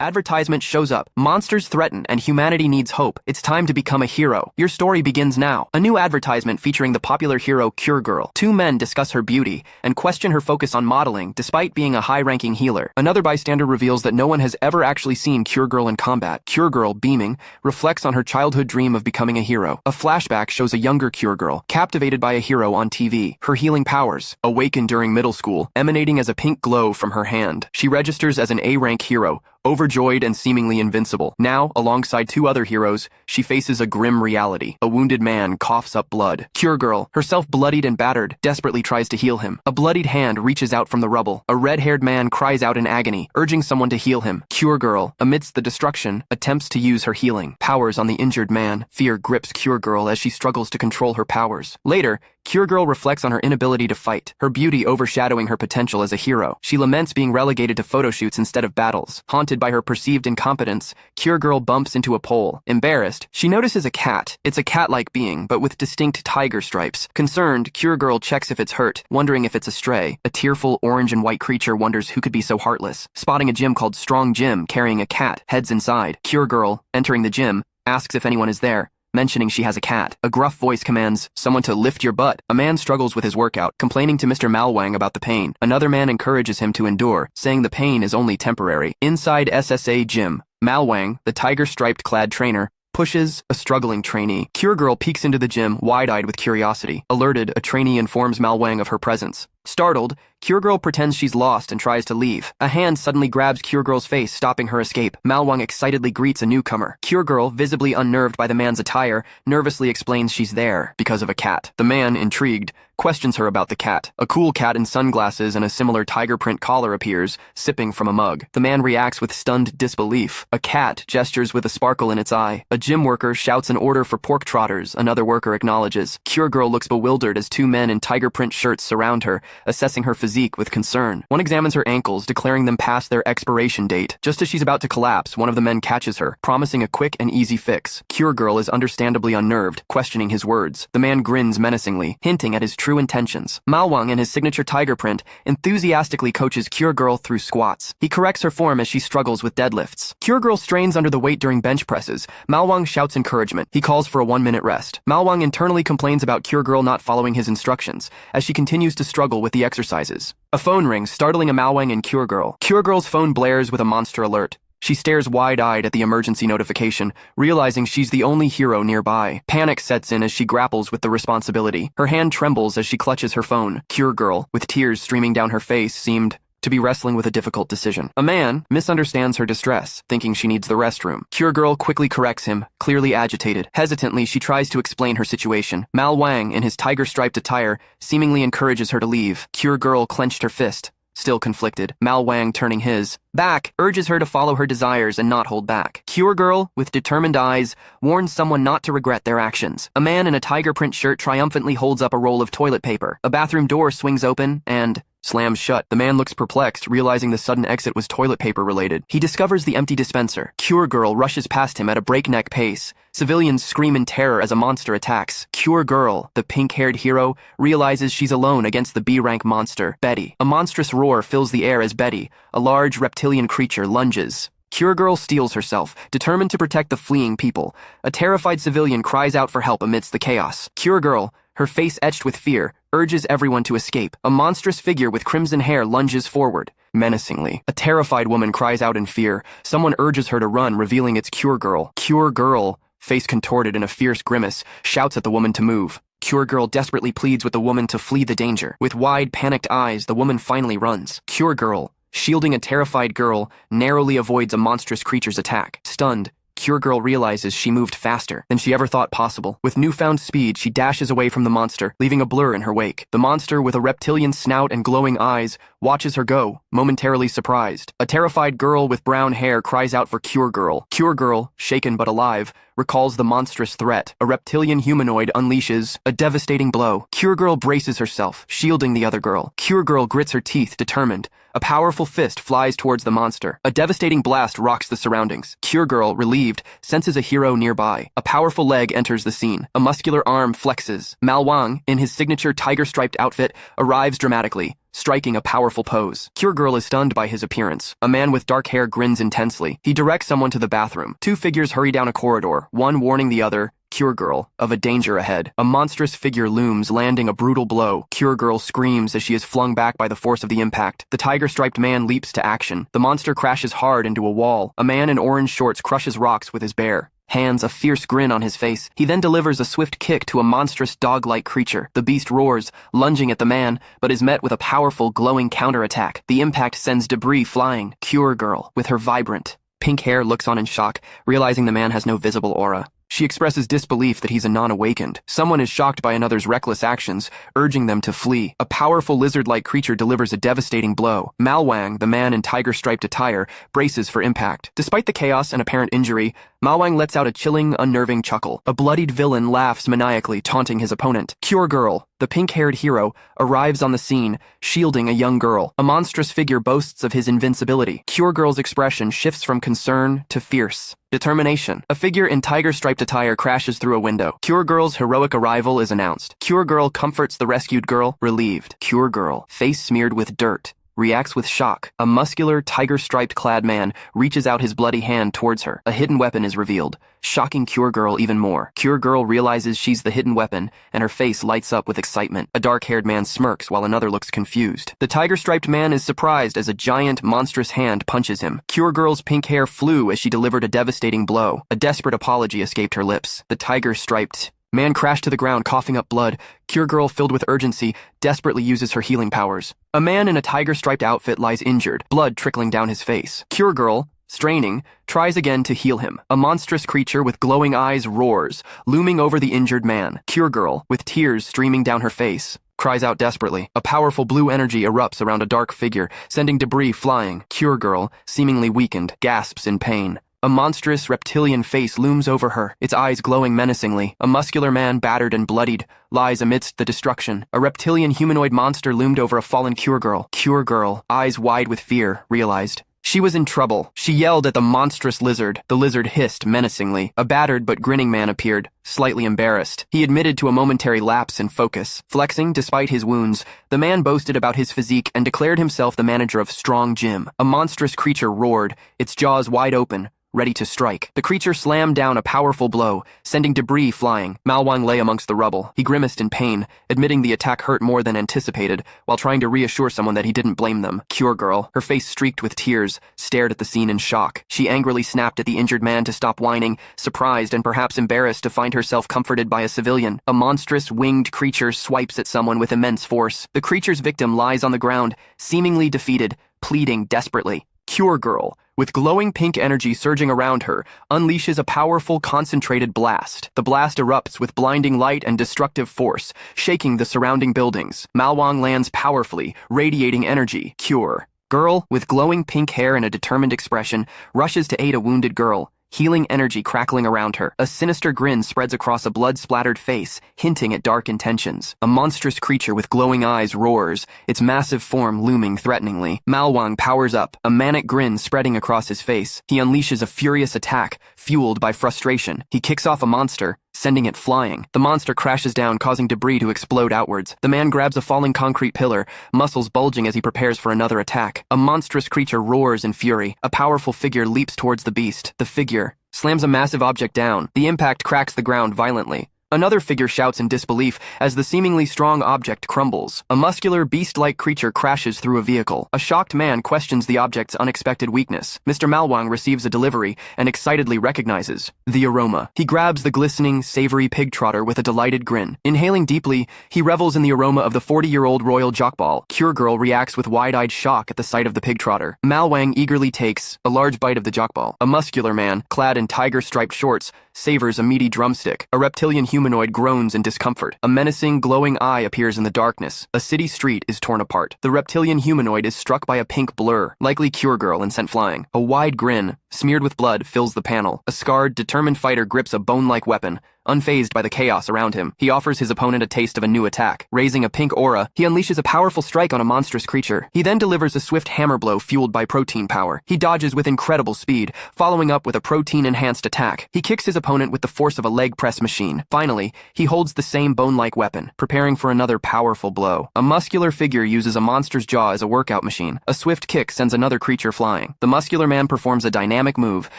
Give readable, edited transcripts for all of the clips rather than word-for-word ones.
Advertisement shows up. Monsters threaten and humanity needs hope. It's time to become a hero. Your story begins now. A new advertisement featuring the popular hero Cure Girl. Two men discuss her beauty and question her focus on modeling despite being a high-ranking healer. Another bystander reveals that no one has ever actually seen Cure Girl in combat. Cure Girl, beaming, reflects on her childhood dream of becoming a hero. A flashback shows a younger Cure Girl, captivated by a hero on TV. Her healing powers, awakened during middle school, emanating as a pink glow from her hand. She registers as an A-rank hero, overjoyed and seemingly invincible. Now, alongside two other heroes, she faces a grim reality. A wounded man coughs up blood. Cure Girl, herself bloodied and battered, desperately tries to heal him. A bloodied hand reaches out from the rubble. A red-haired man cries out in agony, urging someone to heal him. Cure Girl, amidst the destruction, attempts to use her healing powers on the injured man. Fear grips Cure Girl as she struggles to control her powers. Later, Cure Girl reflects on her inability to fight, her beauty overshadowing her potential as a hero. She laments being relegated to photo shoots instead of battles. Haunted by her perceived incompetence, Cure Girl bumps into a pole. Embarrassed, she notices a cat. It's a cat-like being, but with distinct tiger stripes. Concerned, Cure Girl checks if it's hurt, wondering if it's a stray. A tearful orange and white creature wonders who could be so heartless. Spotting a gym called Strong Gym carrying a cat, heads inside. Cure Girl, entering the gym, asks if anyone is there, mentioning she has a cat. A gruff voice commands someone to lift your butt. A man struggles with his workout, complaining to Mr. Malwang about the pain. Another man encourages him to endure, saying the pain is only temporary. Inside SSAE Gym, Malwang, the tiger-striped clad trainer, pushes a struggling trainee. Cure Girl peeks into the gym, wide-eyed with curiosity. Alerted, a trainee informs Malwang of her presence. Startled, Cure Girl pretends she's lost and tries to leave. A hand suddenly grabs Cure Girl's face, stopping her escape. Malwang excitedly greets a newcomer. Cure Girl, visibly unnerved by the man's attire, nervously explains she's there because of a cat. The man, intrigued, questions her about the cat. A cool cat in sunglasses and a similar tiger print collar appears, sipping from a mug. The man reacts with stunned disbelief. A cat gestures with a sparkle in its eye. A gym worker shouts an order for pork trotters. Another worker acknowledges. Cure Girl looks bewildered as two men in tiger print shirts surround her, assessing her physique with concern. One examines her ankles, declaring them past their expiration date. Just as she's about to collapse, one of the men catches her, promising a quick and easy fix. Cure Girl is understandably unnerved, questioning his words. The man grins menacingly, hinting at his true intentions. Malwang, in his signature tiger print, enthusiastically coaches Cure Girl through squats. He corrects her form as she struggles with deadlifts. Cure Girl strains under the weight during bench presses. Malwang shouts encouragement. He calls for a 1-minute rest. Malwang internally complains about Cure Girl not following his instructions, as she continues to struggle with the exercises. A phone rings, startling a Malwang and Cure Girl. Cure Girl's phone blares with a monster alert. She stares wide-eyed at the emergency notification, realizing she's the only hero nearby. Panic sets in as she grapples with the responsibility. Her hand trembles as she clutches her phone. Cure Girl, with tears streaming down her face, seemed to be wrestling with a difficult decision. A man misunderstands her distress, thinking she needs the restroom. Cure Girl quickly corrects him, clearly agitated. Hesitantly, she tries to explain her situation. Malwang, in his tiger-striped attire, seemingly encourages her to leave. Cure Girl clenched her fist, still conflicted. Malwang, turning his back, urges her to follow her desires and not hold back. Cure Girl, with determined eyes, warns someone not to regret their actions. A man in a tiger print shirt triumphantly holds up a roll of toilet paper. A bathroom door swings open and slams shut. The man looks perplexed, realizing the sudden exit was toilet paper related. He discovers the empty dispenser. Cure Girl rushes past him at a breakneck pace. Civilians scream in terror as a monster attacks. Cure Girl, the pink-haired hero, realizes she's alone against the B-rank monster, Betty. A monstrous roar fills the air as Betty, a large reptilian creature, lunges. Cure Girl steels herself, determined to protect the fleeing people. A terrified civilian cries out for help amidst the chaos. Cure Girl, her face etched with fear, urges everyone to escape. A monstrous figure with crimson hair lunges forward, menacingly. A terrified woman cries out in fear. Someone urges her to run, revealing it's Cure Girl. Cure Girl, face contorted in a fierce grimace, shouts at the woman to move. Cure Girl desperately pleads with the woman to flee the danger. With wide, panicked eyes, the woman finally runs. Cure Girl, shielding a terrified girl, narrowly avoids a monstrous creature's attack. Stunned, Cure Girl realizes she moved faster than she ever thought possible. With newfound speed, she dashes away from the monster, leaving a blur in her wake. The monster, with a reptilian snout and glowing eyes, watches her go, momentarily surprised. A terrified girl with brown hair cries out for Cure Girl. Cure Girl, shaken but alive, recalls the monstrous threat. A reptilian humanoid unleashes a devastating blow. Cure Girl braces herself, shielding the other girl. Cure Girl grits her teeth, determined. A powerful fist flies towards the monster. A devastating blast rocks the surroundings. Cure Girl, relieved, senses a hero nearby. A powerful leg enters the scene. A muscular arm flexes. Malwang, in his signature tiger-striped outfit, arrives dramatically, striking a powerful pose. Cure Girl is stunned by his appearance. A man with dark hair grins intensely. He directs someone to the bathroom. Two figures hurry down a corridor, one warning the other, Cure Girl, of a danger ahead. A monstrous figure looms, landing a brutal blow. Cure Girl screams as she is flung back by the force of the impact. The tiger-striped man leaps to action. The monster crashes hard into a wall. A man in orange shorts crushes rocks with his bare hands, a fierce grin on his face. He then delivers a swift kick to a monstrous dog-like creature. The beast roars, lunging at the man, but is met with a powerful, glowing counterattack. The impact sends debris flying. Cure Girl, with her vibrant pink hair, looks on in shock, realizing the man has no visible aura. She expresses disbelief that he's a non-awakened. Someone is shocked by another's reckless actions, urging them to flee. A powerful lizard-like creature delivers a devastating blow. Malwang, the man in tiger-striped attire, braces for impact. Despite the chaos and apparent injury, Malwang lets out a chilling, unnerving chuckle. A bloodied villain laughs maniacally, taunting his opponent. Cure Girl, the pink-haired hero, arrives on the scene, shielding a young girl. A monstrous figure boasts of his invincibility. Cure Girl's expression shifts from concern to fierce determination. A figure in tiger-striped attire crashes through a window. Cure Girl's heroic arrival is announced. Cure Girl comforts the rescued girl, relieved. Cure Girl, face smeared with dirt, reacts with shock. A muscular, tiger-striped clad man reaches out his bloody hand towards her. A hidden weapon is revealed, shocking Cure Girl even more. Cure Girl realizes she's the hidden weapon, and her face lights up with excitement. A dark-haired man smirks while another looks confused. The tiger-striped man is surprised as a giant, monstrous hand punches him. Cure Girl's pink hair flew as she delivered a devastating blow. A desperate apology escaped her lips. The tiger-striped man crashed to the ground, coughing up blood. Cure Girl, filled with urgency, desperately uses her healing powers. A man in a tiger-striped outfit lies injured, blood trickling down his face. Cure Girl, straining, tries again to heal him. A monstrous creature with glowing eyes roars, looming over the injured man. Cure Girl, with tears streaming down her face, cries out desperately. A powerful blue energy erupts around a dark figure, sending debris flying. Cure Girl, seemingly weakened, gasps in pain. A monstrous reptilian face looms over her, its eyes glowing menacingly. A muscular man, battered and bloodied, lies amidst the destruction. A reptilian humanoid monster loomed over a fallen Cure Girl. Cure Girl, eyes wide with fear, realized she was in trouble. She yelled at the monstrous lizard. The lizard hissed menacingly. A battered but grinning man appeared, slightly embarrassed. He admitted to a momentary lapse in focus. Flexing despite his wounds, the man boasted about his physique and declared himself the manager of Strong Gym. A monstrous creature roared, its jaws wide open, ready to strike. The creature slammed down a powerful blow, sending debris flying. Malwang lay amongst the rubble. He grimaced in pain, admitting the attack hurt more than anticipated, while trying to reassure someone that he didn't blame them. Cure Girl, her face streaked with tears, stared at the scene in shock. She angrily snapped at the injured man to stop whining, surprised and perhaps embarrassed to find herself comforted by a civilian. A monstrous, winged creature swipes at someone with immense force. The creature's victim lies on the ground, seemingly defeated, pleading desperately. Cure Girl, with glowing pink energy surging around her, unleashes a powerful, concentrated blast. The blast erupts with blinding light and destructive force, shaking the surrounding buildings. Malwang lands powerfully, radiating energy. Cure Girl, with glowing pink hair and a determined expression, rushes to aid a wounded girl, healing energy crackling around her. A sinister grin spreads across a blood-splattered face, hinting at dark intentions. A monstrous creature with glowing eyes roars, its massive form looming threateningly. Malwang powers up, a manic grin spreading across his face. He unleashes a furious attack, fueled by frustration. He kicks off a monster, sending it flying. The monster crashes down, causing debris to explode outwards. The man grabs a falling concrete pillar, muscles bulging as he prepares for another attack. A monstrous creature roars in fury. A powerful figure leaps towards the beast. The figure slams a massive object down. The impact cracks the ground violently. Another figure shouts in disbelief as the seemingly strong object crumbles. A muscular, beast-like creature crashes through a vehicle. A shocked man questions the object's unexpected weakness. Mr. Malwang receives a delivery and excitedly recognizes the aroma. He grabs the glistening, savory pig trotter with a delighted grin. Inhaling deeply, he revels in the aroma of the 40-year-old royal jockball. Cure Girl reacts with wide-eyed shock at the sight of the pig trotter. Malwang eagerly takes a large bite of the jockball. A muscular man, clad in tiger-striped shorts, savors a meaty drumstick. A reptilian humanoid groans in discomfort. A menacing, glowing eye appears in the darkness. A city street is torn apart. The reptilian humanoid is struck by a pink blur, likely Cure Girl, and sent flying. A wide grin smeared with blood, fills the panel. A scarred, determined fighter grips a bone-like weapon, unfazed by the chaos around him. He offers his opponent a taste of a new attack. Raising a pink aura, he unleashes a powerful strike on a monstrous creature. He then delivers a swift hammer blow fueled by protein power. He dodges with incredible speed, following up with a protein-enhanced attack. He kicks his opponent with the force of a leg press machine. Finally, he holds the same bone-like weapon, preparing for another powerful blow. A muscular figure uses a monster's jaw as a workout machine. A swift kick sends another creature flying. The muscular man performs a dynamic move,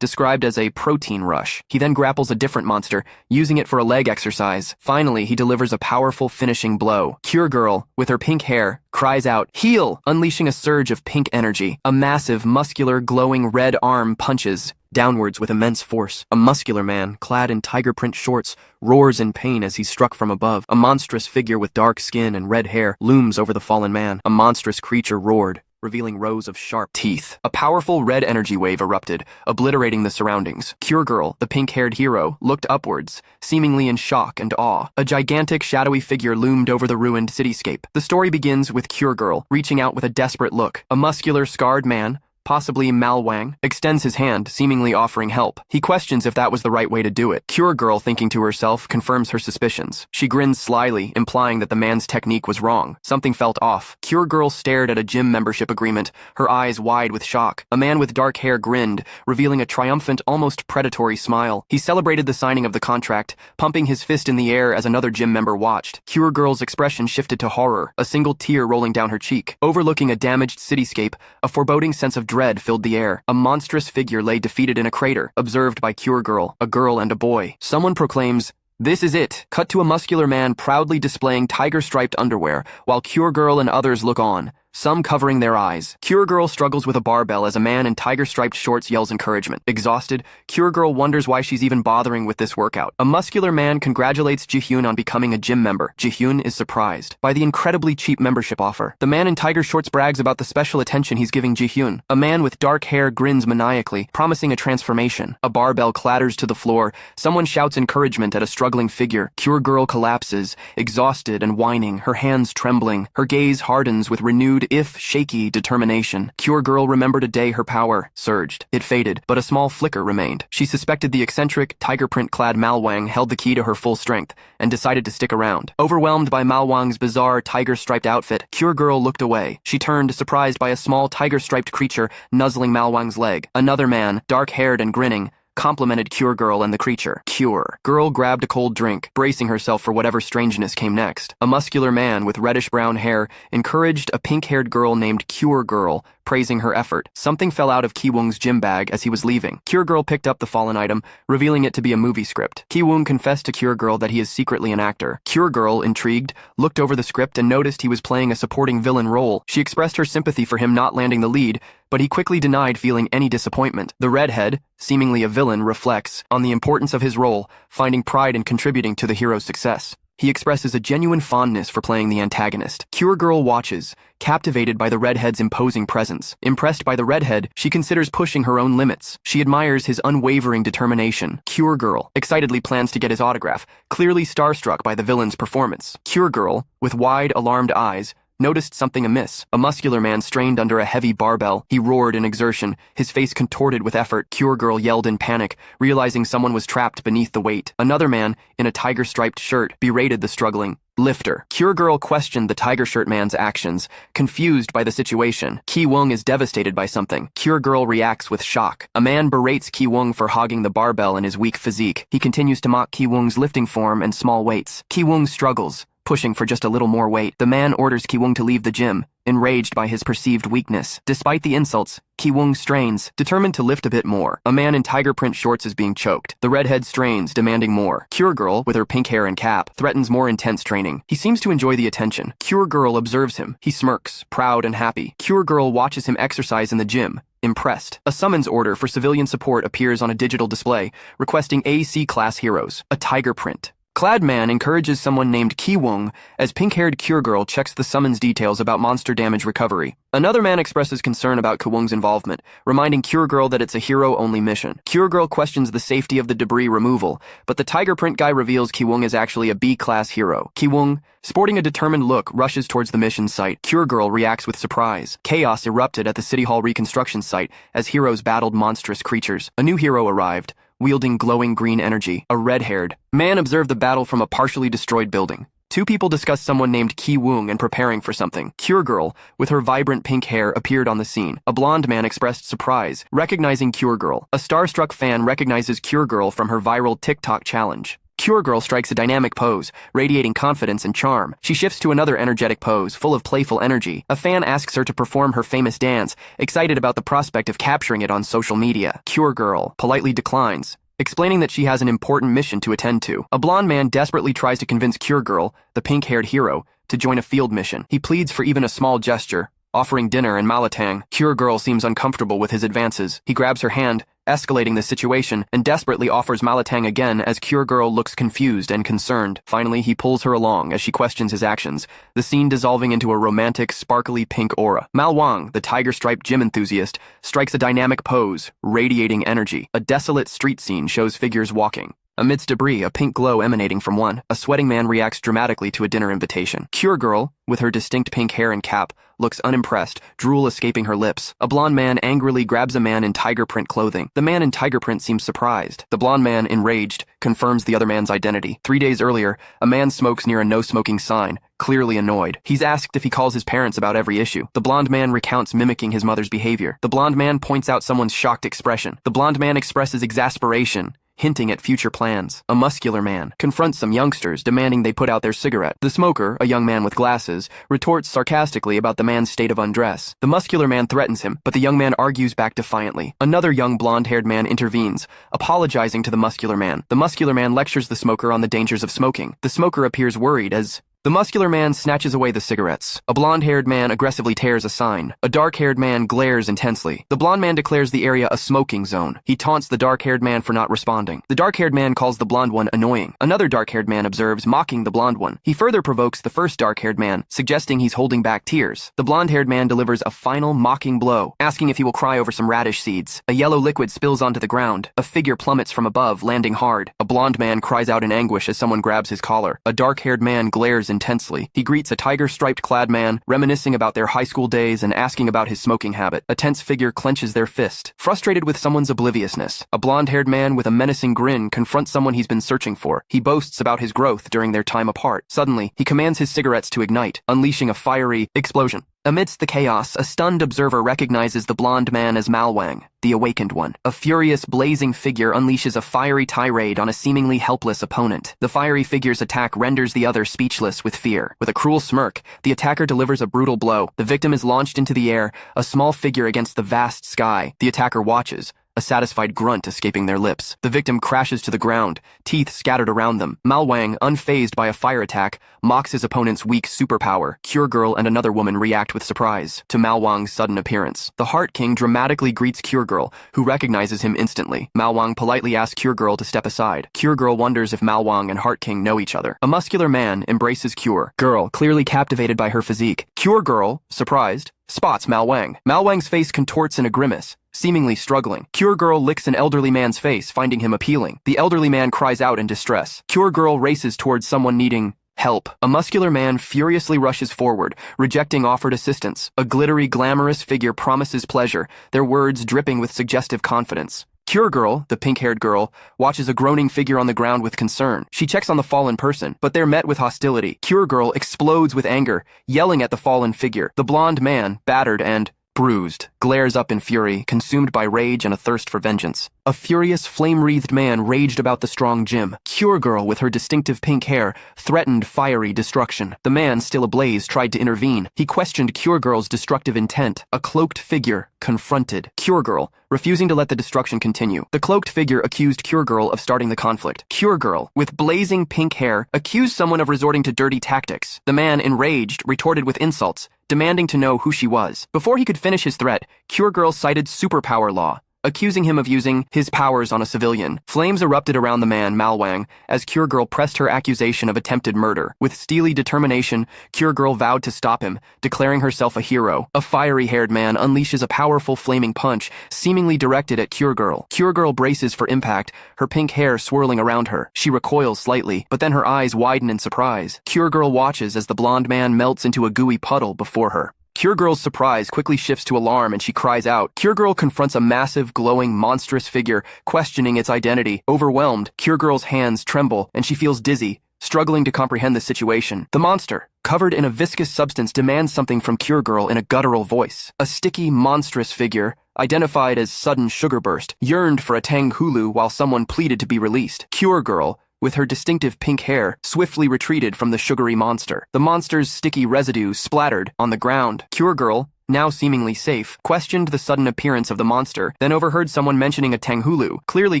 described as a protein rush. He then grapples a different monster, using it for a leg exercise. Finally, he delivers a powerful finishing blow. Cure Girl, with her pink hair, cries out, "Heal!" unleashing a surge of pink energy. A massive, muscular, glowing red arm punches downwards with immense force. A muscular man, clad in tiger print shorts, roars in pain as he's struck from above. A monstrous figure with dark skin and red hair looms over the fallen man. A monstrous creature roared, revealing rows of sharp teeth. A powerful red energy wave erupted, obliterating the surroundings. Cure Girl, the pink-haired hero, looked upwards, seemingly in shock and awe. A gigantic, shadowy figure loomed over the ruined cityscape. The story begins with Cure Girl reaching out with a desperate look. A muscular, scarred man, possibly Malwang, extends his hand, seemingly offering help. He questions if that was the right way to do it. Cure Girl, thinking to herself, confirms her suspicions. She grins slyly, implying that the man's technique was wrong. Something felt off. Cure Girl stared at a gym membership agreement, her eyes wide with shock. A man with dark hair grinned, revealing a triumphant, almost predatory smile. He celebrated the signing of the contract, pumping his fist in the air as another gym member watched. Cure Girl's expression shifted to horror, a single tear rolling down her cheek. Overlooking a damaged cityscape, a foreboding sense of dread filled the air. A monstrous figure lay defeated in a crater, observed by Cure Girl, a girl and a boy. Someone proclaims, "This is it." Cut to a muscular man proudly displaying tiger-striped underwear, while Cure Girl and others look on, some covering their eyes. Cure Girl struggles with a barbell as a man in tiger-striped shorts yells encouragement. Exhausted, Cure Girl wonders why she's even bothering with this workout. A muscular man congratulates Jihyun on becoming a gym member. Jihyun is surprised by the incredibly cheap membership offer. The man in tiger shorts brags about the special attention he's giving Jihyun. A man with dark hair grins maniacally, promising a transformation. A barbell clatters to the floor. Someone shouts encouragement at a struggling figure. Cure Girl collapses, exhausted and whining, her hands trembling. Her gaze hardens with renewed, if shaky, determination. Cure Girl remembered a day her power surged. It faded, but a small flicker remained. She suspected the eccentric, tiger print-clad Malwang held the key to her full strength, and decided to stick around. Overwhelmed by Malwang's bizarre tiger-striped outfit, Cure Girl looked away. She turned, surprised by a small tiger-striped creature nuzzling Malwang's leg. Another man, dark-haired and grinning, complimented Cure Girl and the creature. Cure Girl grabbed a cold drink, bracing herself for whatever strangeness came next. A muscular man with reddish-brown hair encouraged a pink-haired girl named Cure Girl, praising her effort. Something fell out of Ki-woong's gym bag as he was leaving. Cure Girl picked up the fallen item, revealing it to be a movie script. Ki-woong confessed to Cure Girl that he is secretly an actor. Cure Girl, intrigued, looked over the script and noticed he was playing a supporting villain role. She expressed her sympathy for him not landing the lead, but he quickly denied feeling any disappointment. The redhead, seemingly a villain, reflects on the importance of his role, finding pride in contributing to the hero's success. He expresses a genuine fondness for playing the antagonist. Cure Girl watches, captivated by the redhead's imposing presence. Impressed by the redhead, she considers pushing her own limits. She admires his unwavering determination. Cure Girl excitedly plans to get his autograph, clearly starstruck by the villain's performance. Cure Girl, with wide, alarmed eyes, noticed something amiss. A muscular man strained under a heavy barbell. He roared in exertion, his face contorted with effort. Cure Girl yelled in panic, realizing someone was trapped beneath the weight. Another man, in a tiger-striped shirt, berated the struggling lifter. Cure Girl questioned the tiger shirt man's actions, confused by the situation. Ki-woong is devastated by something. Cure Girl reacts with shock. A man berates Ki-woong for hogging the barbell in his weak physique. He continues to mock Ki-woong's lifting form and small weights. Ki-woong struggles, pushing for just a little more weight. The man orders Ki-woong to leave the gym, enraged by his perceived weakness. Despite the insults, Ki-woong strains, determined to lift a bit more. A man in tiger print shorts is being choked. The redhead strains, demanding more. Cure Girl, with her pink hair and cap, threatens more intense training. He seems to enjoy the attention. Cure Girl observes him. He smirks, proud and happy. Cure Girl watches him exercise in the gym, impressed. A summons order for civilian support appears on a digital display, requesting AC class heroes. A tiger print Clad man encourages someone named Kiwoong as pink-haired Cure Girl checks the summons details about monster damage recovery. Another man expresses concern about Kiwoong's involvement, reminding Cure Girl that it's a hero-only mission. Cure Girl questions the safety of the debris removal, but the tiger print guy reveals Kiwoong is actually a B-class hero. Kiwoong, sporting a determined look, rushes towards the mission site. Cure Girl reacts with surprise. Chaos erupted at the City Hall reconstruction site as heroes battled monstrous creatures. A new hero arrived, wielding glowing green energy. A red-haired man observed the battle from a partially destroyed building. Two people discuss someone named Kiwoong and preparing for something. Cure Girl, with her vibrant pink hair, appeared on the scene. A blonde man expressed surprise, recognizing Cure Girl. A starstruck fan recognizes Cure Girl from her viral TikTok challenge. Cure Girl strikes a dynamic pose, radiating confidence and charm. She shifts to another energetic pose, full of playful energy. A fan asks her to perform her famous dance, excited about the prospect of capturing it on social media. Cure Girl politely declines, explaining that she has an important mission to attend to. A blonde man desperately tries to convince Cure Girl, the pink-haired hero, to join a field mission. He pleads for even a small gesture, offering dinner and malatang. Cure Girl seems uncomfortable with his advances. He grabs her hand, escalating the situation, and desperately offers malatang again as Cure Girl looks confused and concerned. Finally, he pulls her along as she questions his actions, the scene dissolving into a romantic, sparkly pink aura. Malwang, the tiger-striped gym enthusiast, strikes a dynamic pose, radiating energy. A desolate street scene shows figures walking. Amidst debris, a pink glow emanating from one, a sweating man reacts dramatically to a dinner invitation. Cure Girl, with her distinct pink hair and cap, looks unimpressed, drool escaping her lips. A blonde man angrily grabs a man in tiger print clothing. The man in tiger print seems surprised. The blonde man, enraged, confirms the other man's identity. 3 days earlier, a man smokes near a no-smoking sign, clearly annoyed. He's asked if he calls his parents about every issue. The blonde man recounts mimicking his mother's behavior. The blonde man points out someone's shocked expression. The blonde man expresses exasperation, hinting at future plans. A muscular man confronts some youngsters, demanding they put out their cigarette. The smoker, a young man with glasses, retorts sarcastically about the man's state of undress. The muscular man threatens him, but the young man argues back defiantly. Another young blonde-haired man intervenes, apologizing to the muscular man. The muscular man lectures the smoker on the dangers of smoking. The smoker appears worried as the muscular man snatches away the cigarettes. A blonde-haired man aggressively tears a sign. A dark-haired man glares intensely. The blonde man declares the area a smoking zone. He taunts the dark-haired man for not responding. The dark-haired man calls the blonde one annoying. Another dark-haired man observes, mocking the blonde one. He further provokes the first dark-haired man, suggesting he's holding back tears. The blonde-haired man delivers a final mocking blow, asking if he will cry over some radish seeds. A yellow liquid spills onto the ground. A figure plummets from above, landing hard. A blonde man cries out in anguish as someone grabs his collar. A dark-haired man glares intensely. He greets a tiger-striped clad man, reminiscing about their high school days and asking about his smoking habit. A tense figure clenches their fist, frustrated with someone's obliviousness. A blonde-haired man with a menacing grin confronts someone he's been searching for. He boasts about his growth during their time apart. Suddenly, he commands his cigarettes to ignite, unleashing a fiery explosion. Amidst the chaos, a stunned observer recognizes the blonde man as Malwang, the awakened one. A furious, blazing figure unleashes a fiery tirade on a seemingly helpless opponent. The fiery figure's attack renders the other speechless with fear. With a cruel smirk, the attacker delivers a brutal blow. The victim is launched into the air, a small figure against the vast sky. The attacker watches, a satisfied grunt escaping their lips. The victim crashes to the ground, teeth scattered around them. Malwang, unfazed by a fire attack, mocks his opponent's weak superpower. Cure Girl and another woman react with surprise to Malwang's sudden appearance. The Heart King dramatically greets Cure Girl, who recognizes him instantly. Malwang politely asks Cure Girl to step aside. Cure Girl wonders if Malwang and Heart King know each other. A muscular man embraces Cure Girl, clearly captivated by her physique. Cure Girl, surprised, spots Malwang. Malwang's face contorts in a grimace, seemingly struggling. Cure Girl licks an elderly man's face, finding him appealing. The elderly man cries out in distress. Cure Girl races towards someone needing help. A muscular man furiously rushes forward, rejecting offered assistance. A glittery, glamorous figure promises pleasure, their words dripping with suggestive confidence. Cure Girl, the pink-haired girl, watches a groaning figure on the ground with concern. She checks on the fallen person, but they're met with hostility. Cure Girl explodes with anger, yelling at the fallen figure. The blonde man, battered and bruised, glares up in fury, consumed by rage and a thirst for vengeance. A furious, flame-wreathed man raged about the strong gym. Cure Girl, with her distinctive pink hair, threatened fiery destruction. The man, still ablaze, tried to intervene. He questioned Cure Girl's destructive intent. A cloaked figure confronted Cure Girl, refusing to let the destruction continue. The cloaked figure accused Cure Girl of starting the conflict. Cure Girl, with blazing pink hair, accused someone of resorting to dirty tactics. The man, enraged, retorted with insults, demanding to know who she was. Before he could finish his threat, Cure Girl cited superpower law, accusing him of using his powers on a civilian. Flames erupted around the man, Malwang, as Cure Girl pressed her accusation of attempted murder. With steely determination, Cure Girl vowed to stop him, declaring herself a hero. A fiery-haired man unleashes a powerful flaming punch, seemingly directed at Cure Girl. Cure Girl braces for impact, her pink hair swirling around her. She recoils slightly, but then her eyes widen in surprise. Cure Girl watches as the blonde man melts into a gooey puddle before her. Cure Girl's surprise quickly shifts to alarm and she cries out. Cure Girl confronts a massive, glowing, monstrous figure, questioning its identity. Overwhelmed, Cure Girl's hands tremble and she feels dizzy, struggling to comprehend the situation. The monster, covered in a viscous substance, demands something from Cure Girl in a guttural voice. A sticky, monstrous figure, identified as Sudden Sugar Burst, yearned for a tang hulu while someone pleaded to be released. Cure Girl, with her distinctive pink hair, swiftly retreated from the sugary monster. The monster's sticky residue splattered on the ground. Cure Girl, now seemingly safe, questioned the sudden appearance of the monster, then overheard someone mentioning a tanghulu, clearly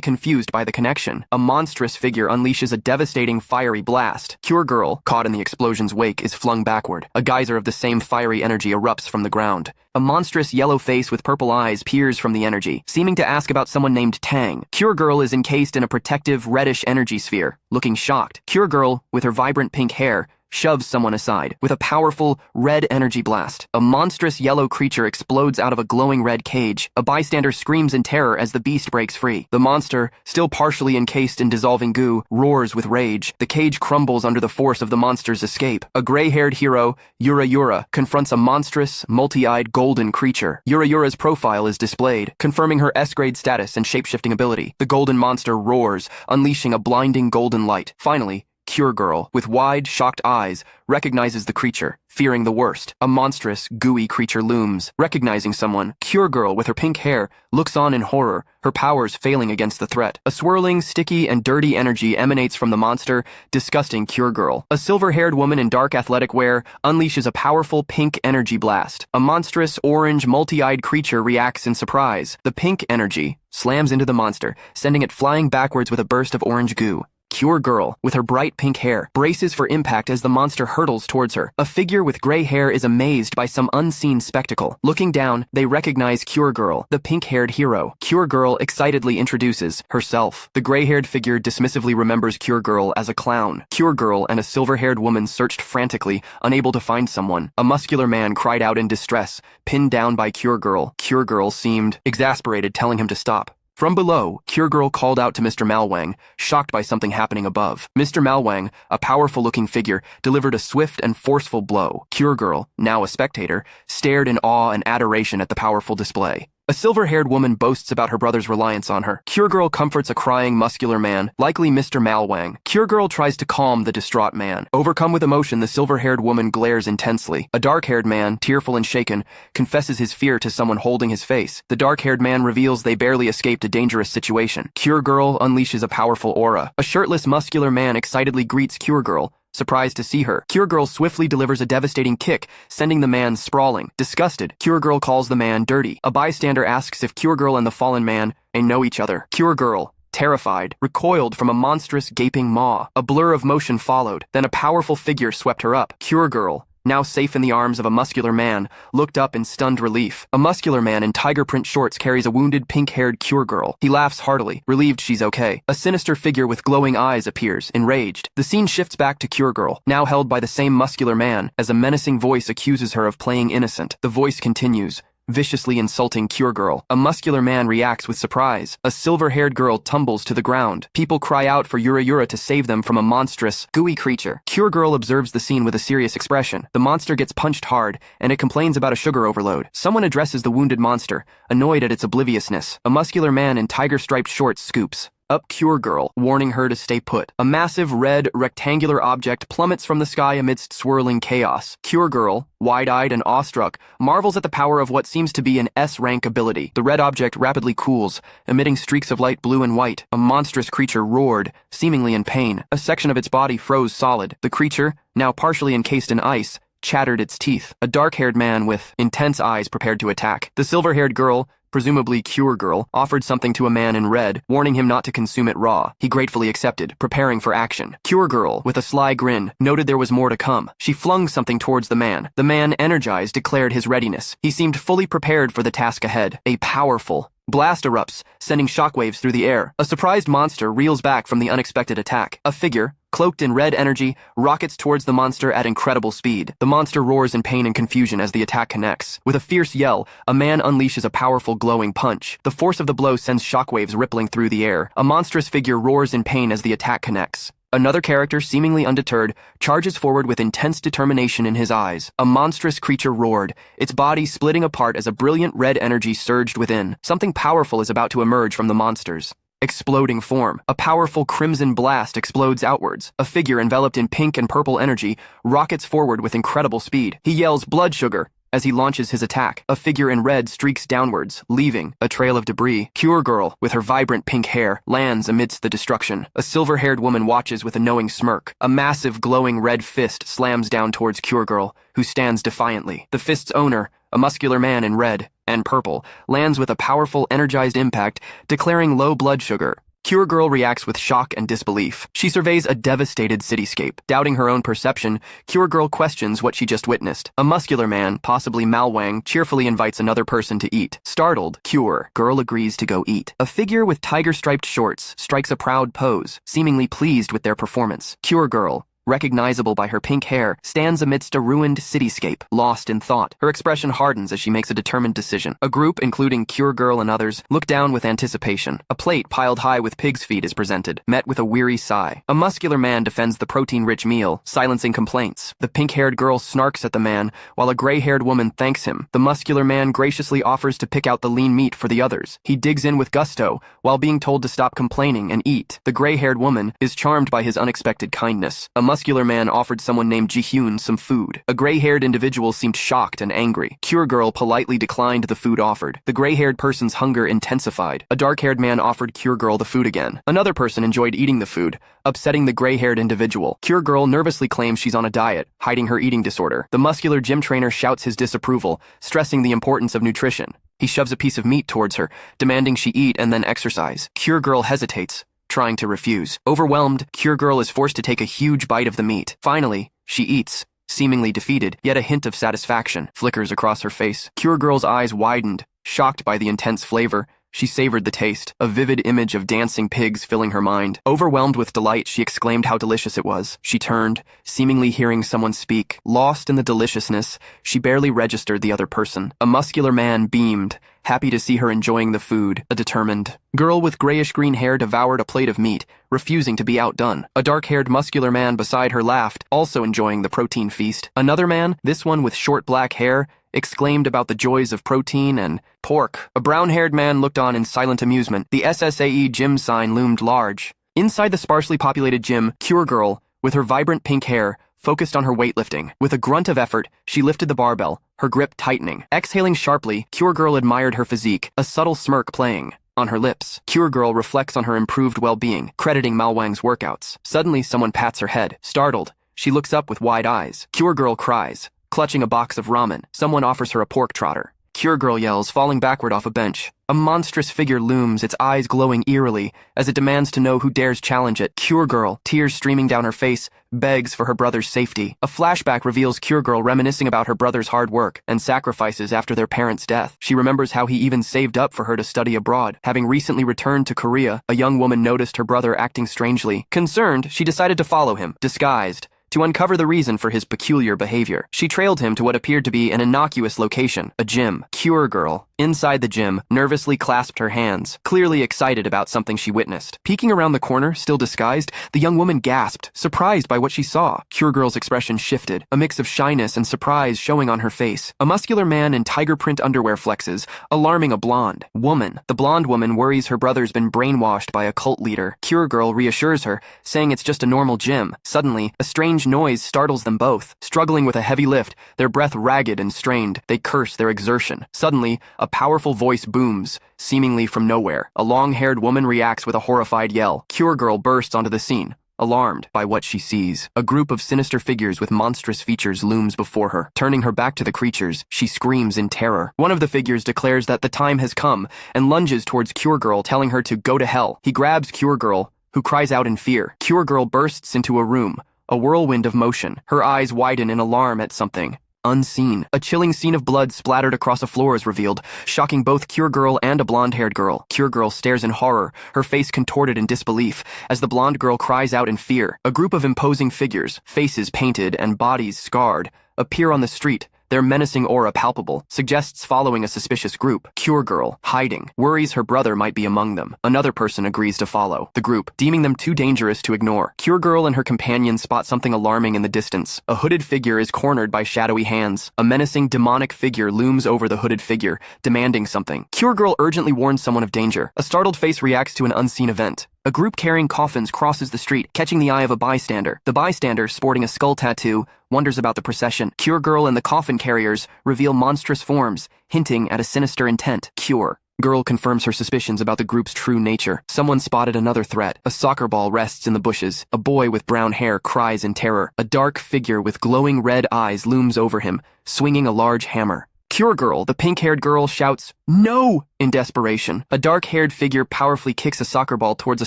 confused by the connection. A monstrous figure unleashes a devastating fiery blast. Cure Girl, caught in the explosion's wake, is flung backward. A geyser of the same fiery energy erupts from the ground. A monstrous yellow face with purple eyes peers from the energy, seeming to ask about someone named Tang. Cure Girl is encased in a protective, reddish energy sphere, looking shocked. Cure Girl, with her vibrant pink hair, shoves someone aside. With a powerful, red energy blast, a monstrous yellow creature explodes out of a glowing red cage. A bystander screams in terror as the beast breaks free. The monster, still partially encased in dissolving goo, roars with rage. The cage crumbles under the force of the monster's escape. A gray-haired hero, Yura, confronts a monstrous, multi-eyed golden creature. Yura's profile is displayed, confirming her S-grade status and shape-shifting ability. The golden monster roars, unleashing a blinding golden light. Finally, Cure Girl, with wide, shocked eyes, recognizes the creature, fearing the worst. A monstrous, gooey creature looms. Recognizing someone, Cure Girl, with her pink hair, looks on in horror, her powers failing against the threat. A swirling, sticky, and dirty energy emanates from the monster, disgusting Cure Girl. A silver-haired woman in dark athletic wear unleashes a powerful pink energy blast. A monstrous, orange, multi-eyed creature reacts in surprise. The pink energy slams into the monster, sending it flying backwards with a burst of orange goo. Cure Girl, with her bright pink hair, braces for impact as the monster hurtles towards her. A figure with gray hair is amazed by some unseen spectacle. Looking down, they recognize Cure Girl, the pink-haired hero. Cure Girl excitedly introduces herself. The gray-haired figure dismissively remembers Cure Girl as a clown. Cure Girl and a silver-haired woman searched frantically, unable to find someone. A muscular man cried out in distress, pinned down by Cure Girl. Cure Girl seemed exasperated, telling him to stop. From below, Cure Girl called out to Mr. Malwang, shocked by something happening above. Mr. Malwang, a powerful-looking figure, delivered a swift and forceful blow. Cure Girl, now a spectator, stared in awe and adoration at the powerful display. A silver-haired woman boasts about her brother's reliance on her. Cure Girl comforts a crying, muscular man, likely Mr. Malwang. Cure Girl tries to calm the distraught man. Overcome with emotion, the silver-haired woman glares intensely. A dark-haired man, tearful and shaken, confesses his fear to someone holding his face. The dark-haired man reveals they barely escaped a dangerous situation. Cure Girl unleashes a powerful aura. A shirtless, muscular man excitedly greets Cure Girl, surprised to see her. Cure Girl swiftly delivers a devastating kick, sending the man sprawling. Disgusted, Cure Girl calls the man dirty. A bystander asks if Cure Girl and the fallen man know each other. Cure Girl, terrified, recoiled from a monstrous gaping maw. A blur of motion followed, then a powerful figure swept her up. Cure Girl, now safe in the arms of a muscular man, looked up in stunned relief. A muscular man in tiger print shorts carries a wounded pink-haired Cure Girl. He laughs heartily, relieved she's okay. A sinister figure with glowing eyes appears, enraged. The scene shifts back to Cure Girl, now held by the same muscular man, as a menacing voice accuses her of playing innocent. The voice continues, viciously insulting Cure Girl. A muscular man reacts with surprise. A silver-haired girl tumbles to the ground. People cry out for Yura to save them from a monstrous, gooey creature. Cure Girl observes the scene with a serious expression. The monster gets punched hard, and it complains about a sugar overload. Someone addresses the wounded monster, annoyed at its obliviousness. A muscular man in tiger-striped shorts scoops up Cure Girl, warning her to stay put. A massive red, rectangular object plummets from the sky amidst swirling chaos. Cure Girl, wide-eyed and awestruck, marvels at the power of what seems to be an S-rank ability. The red object rapidly cools, emitting streaks of light blue and white. A monstrous creature roared, seemingly in pain. A section of its body froze solid. The creature, now partially encased in ice, chattered its teeth. A dark-haired man with intense eyes prepared to attack. The silver-haired girl, presumably Cure Girl, offered something to a man in red, warning him not to consume it raw. He gratefully accepted, preparing for action. Cure Girl, with a sly grin, noted there was more to come. She flung something towards the man. The man, energized, declared his readiness. He seemed fully prepared for the task ahead. A powerful, Blast erupts, sending shockwaves through the air. A surprised monster reels back from the unexpected attack. A figure, cloaked in red energy, rockets towards the monster at incredible speed. The monster roars in pain and confusion as the attack connects. With a fierce yell, a man unleashes a powerful glowing punch. The force of the blow sends shockwaves rippling through the air. A monstrous figure roars in pain as the attack connects. Another character, seemingly undeterred, charges forward with intense determination in his eyes. A monstrous creature roared, its body splitting apart as a brilliant red energy surged within. Something powerful is about to emerge from the monsters. Exploding form. A powerful crimson blast explodes outwards. A figure enveloped in pink and purple energy rockets forward with incredible speed. He yells, "Blood sugar!" as he launches his attack. A figure in red streaks downwards, leaving a trail of debris. Cure Girl, with her vibrant pink hair, lands amidst the destruction. A silver-haired woman watches with a knowing smirk. A massive glowing red fist slams down towards Cure Girl, who stands defiantly. The fist's owner, a muscular man in red and purple, lands with a powerful, energized impact, declaring low blood sugar. Cure Girl reacts with shock and disbelief. She surveys a devastated cityscape. Doubting her own perception, Cure Girl questions what she just witnessed. A muscular man, possibly Malwang, cheerfully invites another person to eat. Startled, Cure Girl agrees to go eat. A figure with tiger-striped shorts strikes a proud pose, seemingly pleased with their performance. Cure Girl, recognizable by her pink hair, stands amidst a ruined cityscape, lost in thought. Her expression hardens as she makes a determined decision. A group, including Cure Girl and others, look down with anticipation. A plate piled high with pig's feet is presented, met with a weary sigh. A muscular man defends the protein-rich meal, silencing complaints. The pink-haired girl snarks at the man, while a gray-haired woman thanks him. The muscular man graciously offers to pick out the lean meat for the others. He digs in with gusto, while being told to stop complaining and eat. The gray-haired woman is charmed by his unexpected kindness. A muscular man offered someone named Ji-hyun some food. A gray-haired individual seemed shocked and angry. Cure Girl politely declined the food offered. The gray-haired person's hunger intensified. A dark-haired man offered Cure Girl the food again. Another person enjoyed eating the food, upsetting the gray-haired individual. Cure Girl nervously claims she's on a diet, hiding her eating disorder. The muscular gym trainer shouts his disapproval, stressing the importance of nutrition. He shoves a piece of meat towards her, demanding she eat and then exercise. Cure Girl hesitates, trying to refuse. Overwhelmed, Cure Girl is forced to take a huge bite of the meat. Finally, she eats, seemingly defeated, yet a hint of satisfaction flickers across her face. Cure Girl's eyes widened, shocked by the intense flavor. She savored the taste, a vivid image of dancing pigs filling her mind. Overwhelmed with delight, she exclaimed how delicious it was. She turned, seemingly hearing someone speak. Lost in the deliciousness, she barely registered the other person. A muscular man beamed, happy to see her enjoying the food. A determined girl with grayish-green hair devoured a plate of meat, refusing to be outdone. A dark-haired muscular man beside her laughed, also enjoying the protein feast. Another man, this one with short black hair, exclaimed about the joys of protein and pork. A brown-haired man looked on in silent amusement. The SSAE Gym sign loomed large. Inside the sparsely populated gym, Cure Girl, with her vibrant pink hair, focused on her weightlifting. With a grunt of effort, she lifted the barbell, her grip tightening. Exhaling sharply, Cure Girl admired her physique, a subtle smirk playing on her lips. Cure Girl reflects on her improved well-being, crediting Malwang's workouts. Suddenly, someone pats her head. Startled, she looks up with wide eyes. Cure Girl cries, clutching a box of ramen. Someone offers her a pork trotter. Cure Girl yells, falling backward off a bench. A monstrous figure looms, its eyes glowing eerily, as it demands to know who dares challenge it. Cure Girl, tears streaming down her face, begs for her brother's safety. A flashback reveals Cure Girl reminiscing about her brother's hard work and sacrifices after their parents' death. She remembers how he even saved up for her to study abroad. Having recently returned to Korea, a young woman noticed her brother acting strangely. Concerned, she decided to follow him, disguised, to uncover the reason for his peculiar behavior. She trailed him to what appeared to be an innocuous location, a gym. Cure Girl, inside the gym, nervously clasped her hands, clearly excited about something she witnessed. Peeking around the corner, still disguised, the young woman gasped, surprised by what she saw. Cure Girl's expression shifted, a mix of shyness and surprise showing on her face. A muscular man in tiger print underwear flexes, alarming a blonde woman. The blonde woman worries her brother's been brainwashed by a cult leader. Cure Girl reassures her, saying it's just a normal gym. Suddenly, a strange noise startles them both. Struggling with a heavy lift, their breath ragged and strained, they curse their exertion. Suddenly, a powerful voice booms, seemingly from nowhere. A long-haired woman reacts with a horrified yell. Cure Girl bursts onto the scene, alarmed by what she sees. A group of sinister figures with monstrous features looms before her. Turning her back to the creatures, she screams in terror. One of the figures declares that the time has come and lunges towards Cure Girl, telling her to go to hell. He grabs Cure Girl, who cries out in fear. Cure Girl bursts into a room, a whirlwind of motion. Her eyes widen in alarm at something unseen. A chilling scene of blood splattered across a floor is revealed, shocking both Cure Girl and a blonde-haired girl. Cure Girl stares in horror, her face contorted in disbelief, as the blonde girl cries out in fear. A group of imposing figures, faces painted and bodies scarred, appear on the street, their menacing aura palpable, suggests following a suspicious group. Cure Girl, hiding, worries her brother might be among them. Another person agrees to follow the group, deeming them too dangerous to ignore. Cure Girl and her companion spot something alarming in the distance. A hooded figure is cornered by shadowy hands. A menacing demonic figure looms over the hooded figure, demanding something. Cure Girl urgently warns someone of danger. A startled face reacts to an unseen event. A group carrying coffins crosses the street, catching the eye of a bystander. The bystander, sporting a skull tattoo, wonders about the procession. Cure Girl and the coffin carriers reveal monstrous forms, hinting at a sinister intent. Cure Girl confirms her suspicions about the group's true nature. Someone spotted another threat. A soccer ball rests in the bushes. A boy with brown hair cries in terror. A dark figure with glowing red eyes looms over him, swinging a large hammer. Cure Girl, the pink-haired girl, shouts, "No!" in desperation. A dark-haired figure powerfully kicks a soccer ball towards a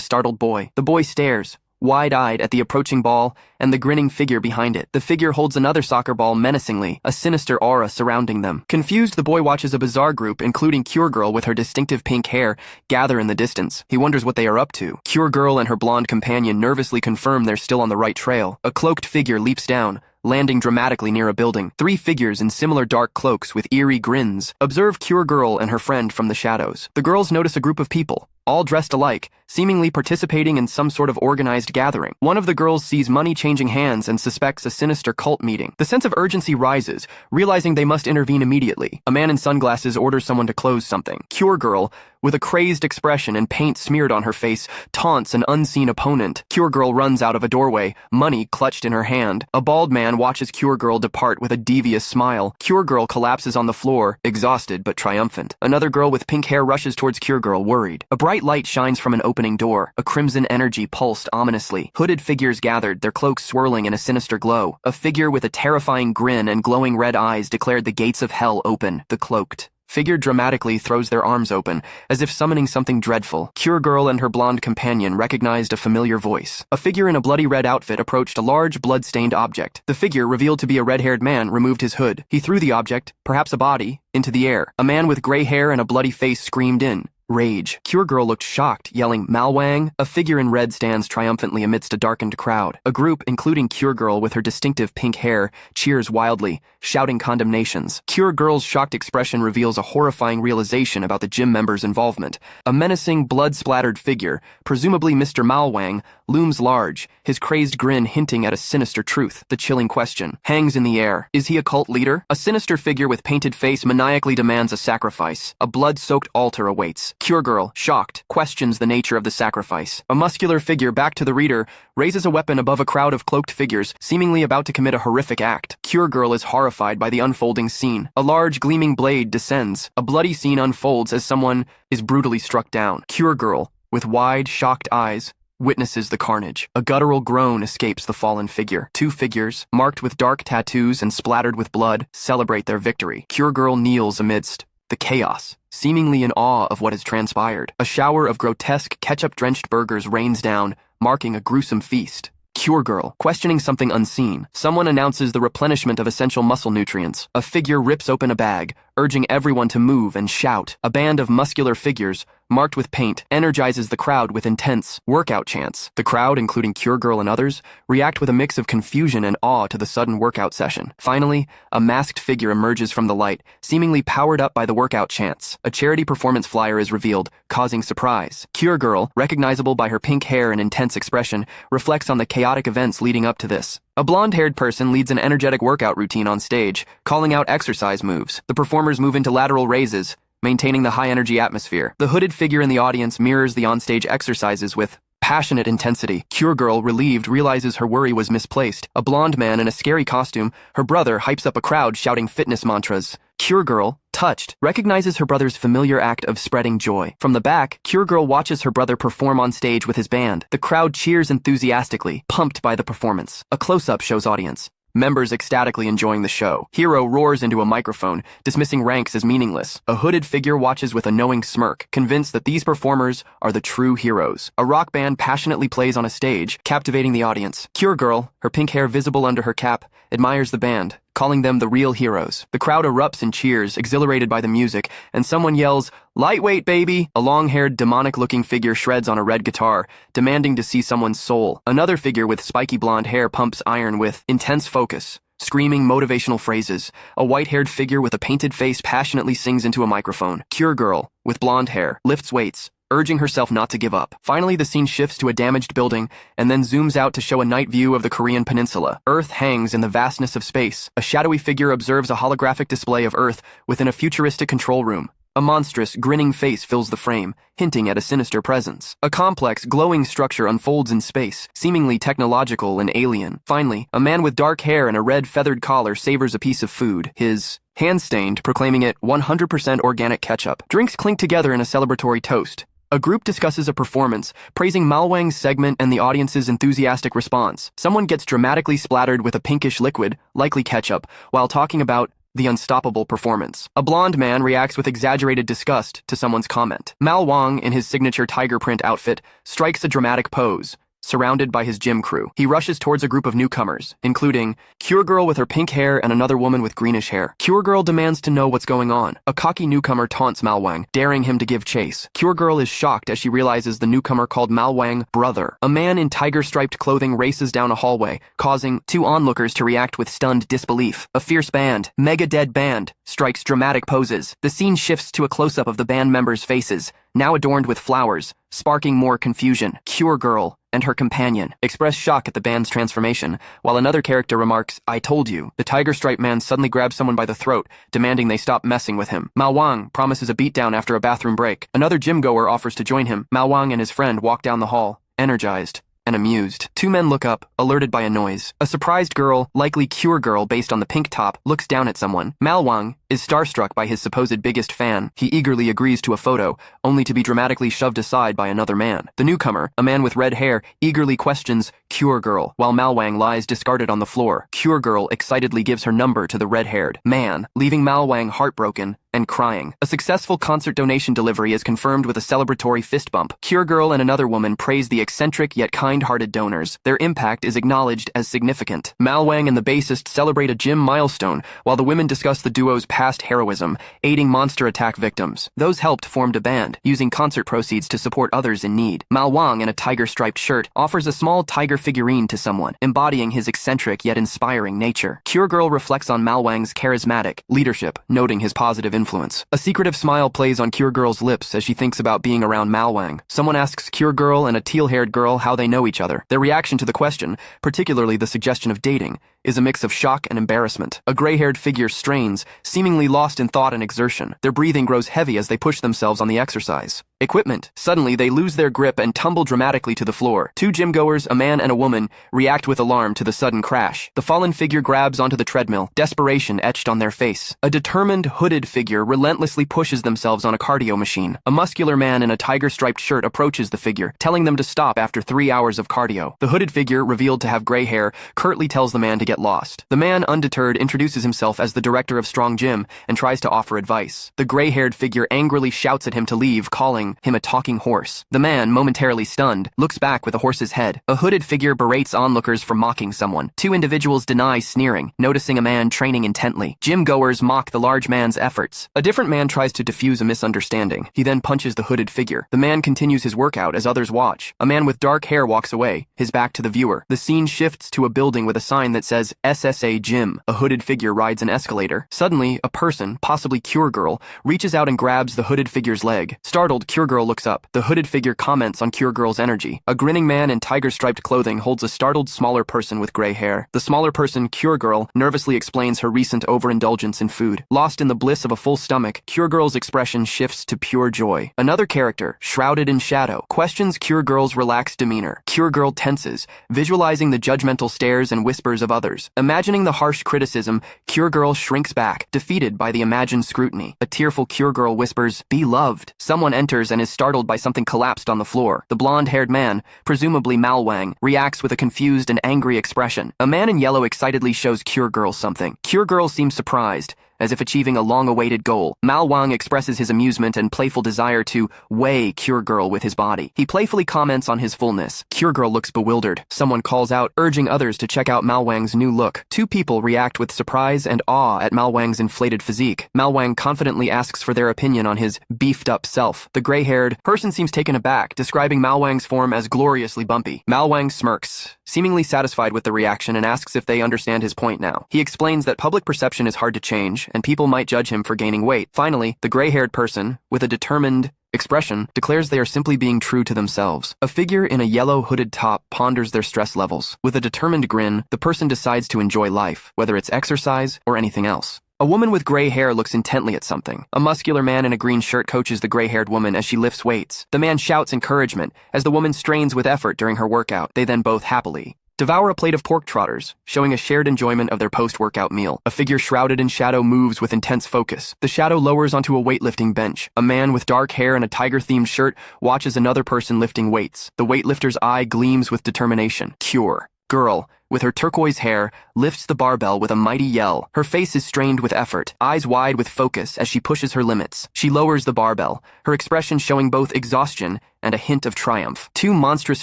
startled boy. The boy stares, wide-eyed at the approaching ball and the grinning figure behind it. The figure holds another soccer ball menacingly, a sinister aura surrounding them. Confused, the boy watches a bizarre group, including Cure Girl with her distinctive pink hair, gather in the distance. He wonders what they are up to. Cure Girl and her blonde companion nervously confirm they're still on the right trail. A cloaked figure leaps down, landing dramatically near a building. Three figures in similar dark cloaks with eerie grins observe Cure Girl and her friend from the shadows. The girls notice a group of people, all dressed alike, seemingly participating in some sort of organized gathering. One of the girls sees money changing hands and suspects a sinister cult meeting. The sense of urgency rises, realizing they must intervene immediately. A man in sunglasses orders someone to close something. Cure Girl, with a crazed expression and paint smeared on her face, taunts an unseen opponent. Cure Girl runs out of a doorway, money clutched in her hand. A bald man watches Cure Girl depart with a devious smile. Cure Girl collapses on the floor, exhausted but triumphant. Another girl with pink hair rushes towards Cure Girl, worried. A bright light shines from an opening door. A crimson energy pulsed ominously. Hooded figures gathered, their cloaks swirling in a sinister glow. A figure with a terrifying grin and glowing red eyes declared the gates of hell open. The cloaked figure dramatically throws their arms open, as if summoning something dreadful. Cure Girl and her blonde companion recognized a familiar voice. A figure in a bloody red outfit approached a large, blood-stained object. The figure, revealed to be a red-haired man, removed his hood. He threw the object, perhaps a body, into the air. A man with gray hair and a bloody face screamed in rage. Cure Girl looked shocked, yelling, "Malwang!" A figure in red stands triumphantly amidst a darkened crowd. A group, including Cure Girl with her distinctive pink hair, cheers wildly, shouting condemnations. Cure Girl's shocked expression reveals a horrifying realization about the gym members' involvement. A menacing, blood-splattered figure, presumably Mr. Malwang, looms large, his crazed grin hinting at a sinister truth. The chilling question hangs in the air. Is he a cult leader? A sinister figure with painted face maniacally demands a sacrifice. A blood-soaked altar awaits. Cure Girl, shocked, questions the nature of the sacrifice. A muscular figure, back to the reader, raises a weapon above a crowd of cloaked figures, seemingly about to commit a horrific act. Cure Girl is horrified by the unfolding scene. A large, gleaming blade descends. A bloody scene unfolds as someone is brutally struck down. Cure Girl, with wide, shocked eyes, witnesses the carnage. A guttural groan escapes the fallen figure. Two figures, marked with dark tattoos and splattered with blood, celebrate their victory. Cure Girl kneels amidst the chaos, seemingly in awe of what has transpired. A shower of grotesque, ketchup-drenched burgers rains down, marking a gruesome feast. Cure Girl, questioning something unseen. Someone announces the replenishment of essential muscle nutrients. A figure rips open a bag, urging everyone to move and shout. A band of muscular figures, marked with paint, energizes the crowd with intense workout chants. The crowd, including Cure Girl and others, react with a mix of confusion and awe to the sudden workout session. Finally, a masked figure emerges from the light, seemingly powered up by the workout chants. A charity performance flyer is revealed, causing surprise. Cure Girl, recognizable by her pink hair and intense expression, reflects on the chaotic events leading up to this. A blonde-haired person leads an energetic workout routine on stage, calling out exercise moves. The performers move into lateral raises, maintaining the high-energy atmosphere. The hooded figure in the audience mirrors the onstage exercises with passionate intensity. Cure Girl, relieved, realizes her worry was misplaced. A blonde man in a scary costume, her brother, hypes up a crowd shouting fitness mantras. Cure Girl, touched, recognizes her brother's familiar act of spreading joy. From the back, Cure Girl watches her brother perform on stage with his band. The crowd cheers enthusiastically, pumped by the performance. A close-up shows audience members ecstatically enjoying the show. Hero roars into a microphone, dismissing ranks as meaningless. A hooded figure watches with a knowing smirk, convinced that these performers are the true heroes. A rock band passionately plays on a stage, captivating the audience. Cure Girl, her pink hair visible under her cap, admires the band, calling them the real heroes. The crowd erupts in cheers, exhilarated by the music, and someone yells, "Lightweight, baby!" A long-haired, demonic-looking figure shreds on a red guitar, demanding to see someone's soul. Another figure with spiky blonde hair pumps iron with intense focus, screaming motivational phrases. A white-haired figure with a painted face passionately sings into a microphone. Cure girl, with blonde hair, lifts weights, urging herself not to give up. Finally, the scene shifts to a damaged building and then zooms out to show a night view of the Korean peninsula. Earth hangs in the vastness of space. A shadowy figure observes a holographic display of Earth within a futuristic control room. A monstrous, grinning face fills the frame, hinting at a sinister presence. A complex, glowing structure unfolds in space, seemingly technological and alien. Finally, a man with dark hair and a red feathered collar savors a piece of food, his hand stained, proclaiming it 100% organic ketchup. Drinks clink together in a celebratory toast. A group discusses a performance, praising Malwang's segment and the audience's enthusiastic response. Someone gets dramatically splattered with a pinkish liquid, likely ketchup, while talking about the unstoppable performance. A blonde man reacts with exaggerated disgust to someone's comment. Malwang, in his signature tiger print outfit, strikes a dramatic pose, surrounded by his gym crew. He rushes towards a group of newcomers, including Cure Girl with her pink hair and another woman with greenish hair. Cure Girl demands to know what's going on. A cocky newcomer taunts Malwang, daring him to give chase. Cure Girl is shocked as she realizes the newcomer called Malwang brother. A man in tiger-striped clothing races down a hallway, causing two onlookers to react with stunned disbelief. A fierce band, Mega Dead Band, strikes dramatic poses. The scene shifts to a close-up of the band members' faces, now adorned with flowers, sparking more confusion. Cure Girl and her companion express shock at the band's transformation, while another character remarks, "I told you." The tiger-striped man suddenly grabs someone by the throat, demanding they stop messing with him. Malwang promises a beatdown after a bathroom break. Another gym-goer offers to join him. Malwang and his friend walk down the hall, energized and amused. Two men look up, alerted by a noise. A surprised girl, likely Cure Girl based on the pink top, looks down at someone. Malwang is starstruck by his supposed biggest fan. He eagerly agrees to a photo, only to be dramatically shoved aside by another man. The newcomer, a man with red hair, eagerly questions Cure Girl, while Malwang lies discarded on the floor. Cure Girl excitedly gives her number to the red-haired man, leaving Malwang heartbroken and crying. A successful concert donation delivery is confirmed with a celebratory fist bump. Cure Girl and another woman praise the eccentric yet kind-hearted donors. Their impact is acknowledged as significant. Malwang and the bassist celebrate a gym milestone, while the women discuss the duo's past heroism, aiding monster attack victims. Those helped formed a band, using concert proceeds to support others in need. Malwang, in a tiger-striped shirt, offers a small tiger figurine to someone, embodying his eccentric yet inspiring nature. Cure Girl reflects on Malwang's charismatic leadership, noting his positive influence. A secretive smile plays on Cure Girl's lips as she thinks about being around Malwang. Someone asks Cure Girl and a teal-haired girl how they know each other. Their reaction to the question, particularly the suggestion of dating, is a mix of shock and embarrassment. A gray-haired figure strains, seemingly lost in thought and exertion. Their breathing grows heavy as they push themselves on the exercise equipment. Suddenly, they lose their grip and tumble dramatically to the floor. Two gym-goers, a man and a woman, react with alarm to the sudden crash. The fallen figure grabs onto the treadmill, desperation etched on their face. A determined, hooded figure relentlessly pushes themselves on a cardio machine. A muscular man in a tiger-striped shirt approaches the figure, telling them to stop after 3 hours of cardio. The hooded figure, revealed to have gray hair, curtly tells the man to get lost. The man, undeterred, introduces himself as the director of Strong Gym and tries to offer advice. The gray-haired figure angrily shouts at him to leave, calling him a talking horse. The man, momentarily stunned, looks back with a horse's head. A hooded figure berates onlookers for mocking someone. Two individuals deny sneering, noticing a man training intently. Gym-goers mock the large man's efforts. A different man tries to defuse a misunderstanding. He then punches the hooded figure. The man continues his workout as others watch. A man with dark hair walks away, his back to the viewer. The scene shifts to a building with a sign that says SSAE Gym. A hooded figure rides an escalator. Suddenly, a person, possibly Cure Girl, reaches out and grabs the hooded figure's leg. Startled, Cure Girl looks up. The hooded figure comments on Cure Girl's energy. A grinning man in tiger-striped clothing holds a startled smaller person with gray hair. The smaller person, Cure Girl, nervously explains her recent overindulgence in food. Lost in the bliss of a full stomach, Cure Girl's expression shifts to pure joy. Another character, shrouded in shadow, questions Cure Girl's relaxed demeanor. Cure Girl tenses, visualizing the judgmental stares and whispers of others. Imagining the harsh criticism, Cure Girl shrinks back, defeated by the imagined scrutiny. A tearful Cure Girl whispers, "Be loved." Someone enters and is startled by something collapsed on the floor. The blonde-haired man, presumably Malwang, reacts with a confused and angry expression. A man in yellow excitedly shows Cure Girl something. Cure Girl seems surprised, as if achieving a long-awaited goal. Malwang expresses his amusement and playful desire to weigh Cure Girl with his body. He playfully comments on his fullness. Cure Girl looks bewildered. Someone calls out, urging others to check out Malwang's new look. Two people react with surprise and awe at Malwang's inflated physique. Malwang confidently asks for their opinion on his beefed-up self. The gray-haired person seems taken aback, describing Malwang's form as gloriously bumpy. Malwang smirks, seemingly satisfied with the reaction, and asks if they understand his point now. He explains that public perception is hard to change, and people might judge him for gaining weight. Finally, the gray-haired person, with a determined expression, declares they are simply being true to themselves. A figure in a yellow hooded top ponders their stress levels. With a determined grin, the person decides to enjoy life, whether it's exercise or anything else. A woman with gray hair looks intently at something. A muscular man in a green shirt coaches the gray-haired woman as she lifts weights. The man shouts encouragement as the woman strains with effort during her workout. They then both happily devour a plate of pork trotters, showing a shared enjoyment of their post-workout meal. A figure shrouded in shadow moves with intense focus. The shadow lowers onto a weightlifting bench. A man with dark hair and a tiger-themed shirt watches another person lifting weights. The weightlifter's eye gleams with determination. Cure Girl, with her turquoise hair, lifts the barbell with a mighty yell. Her face is strained with effort, eyes wide with focus as she pushes her limits. She lowers the barbell, her expression showing both exhaustion and a hint of triumph. Two monstrous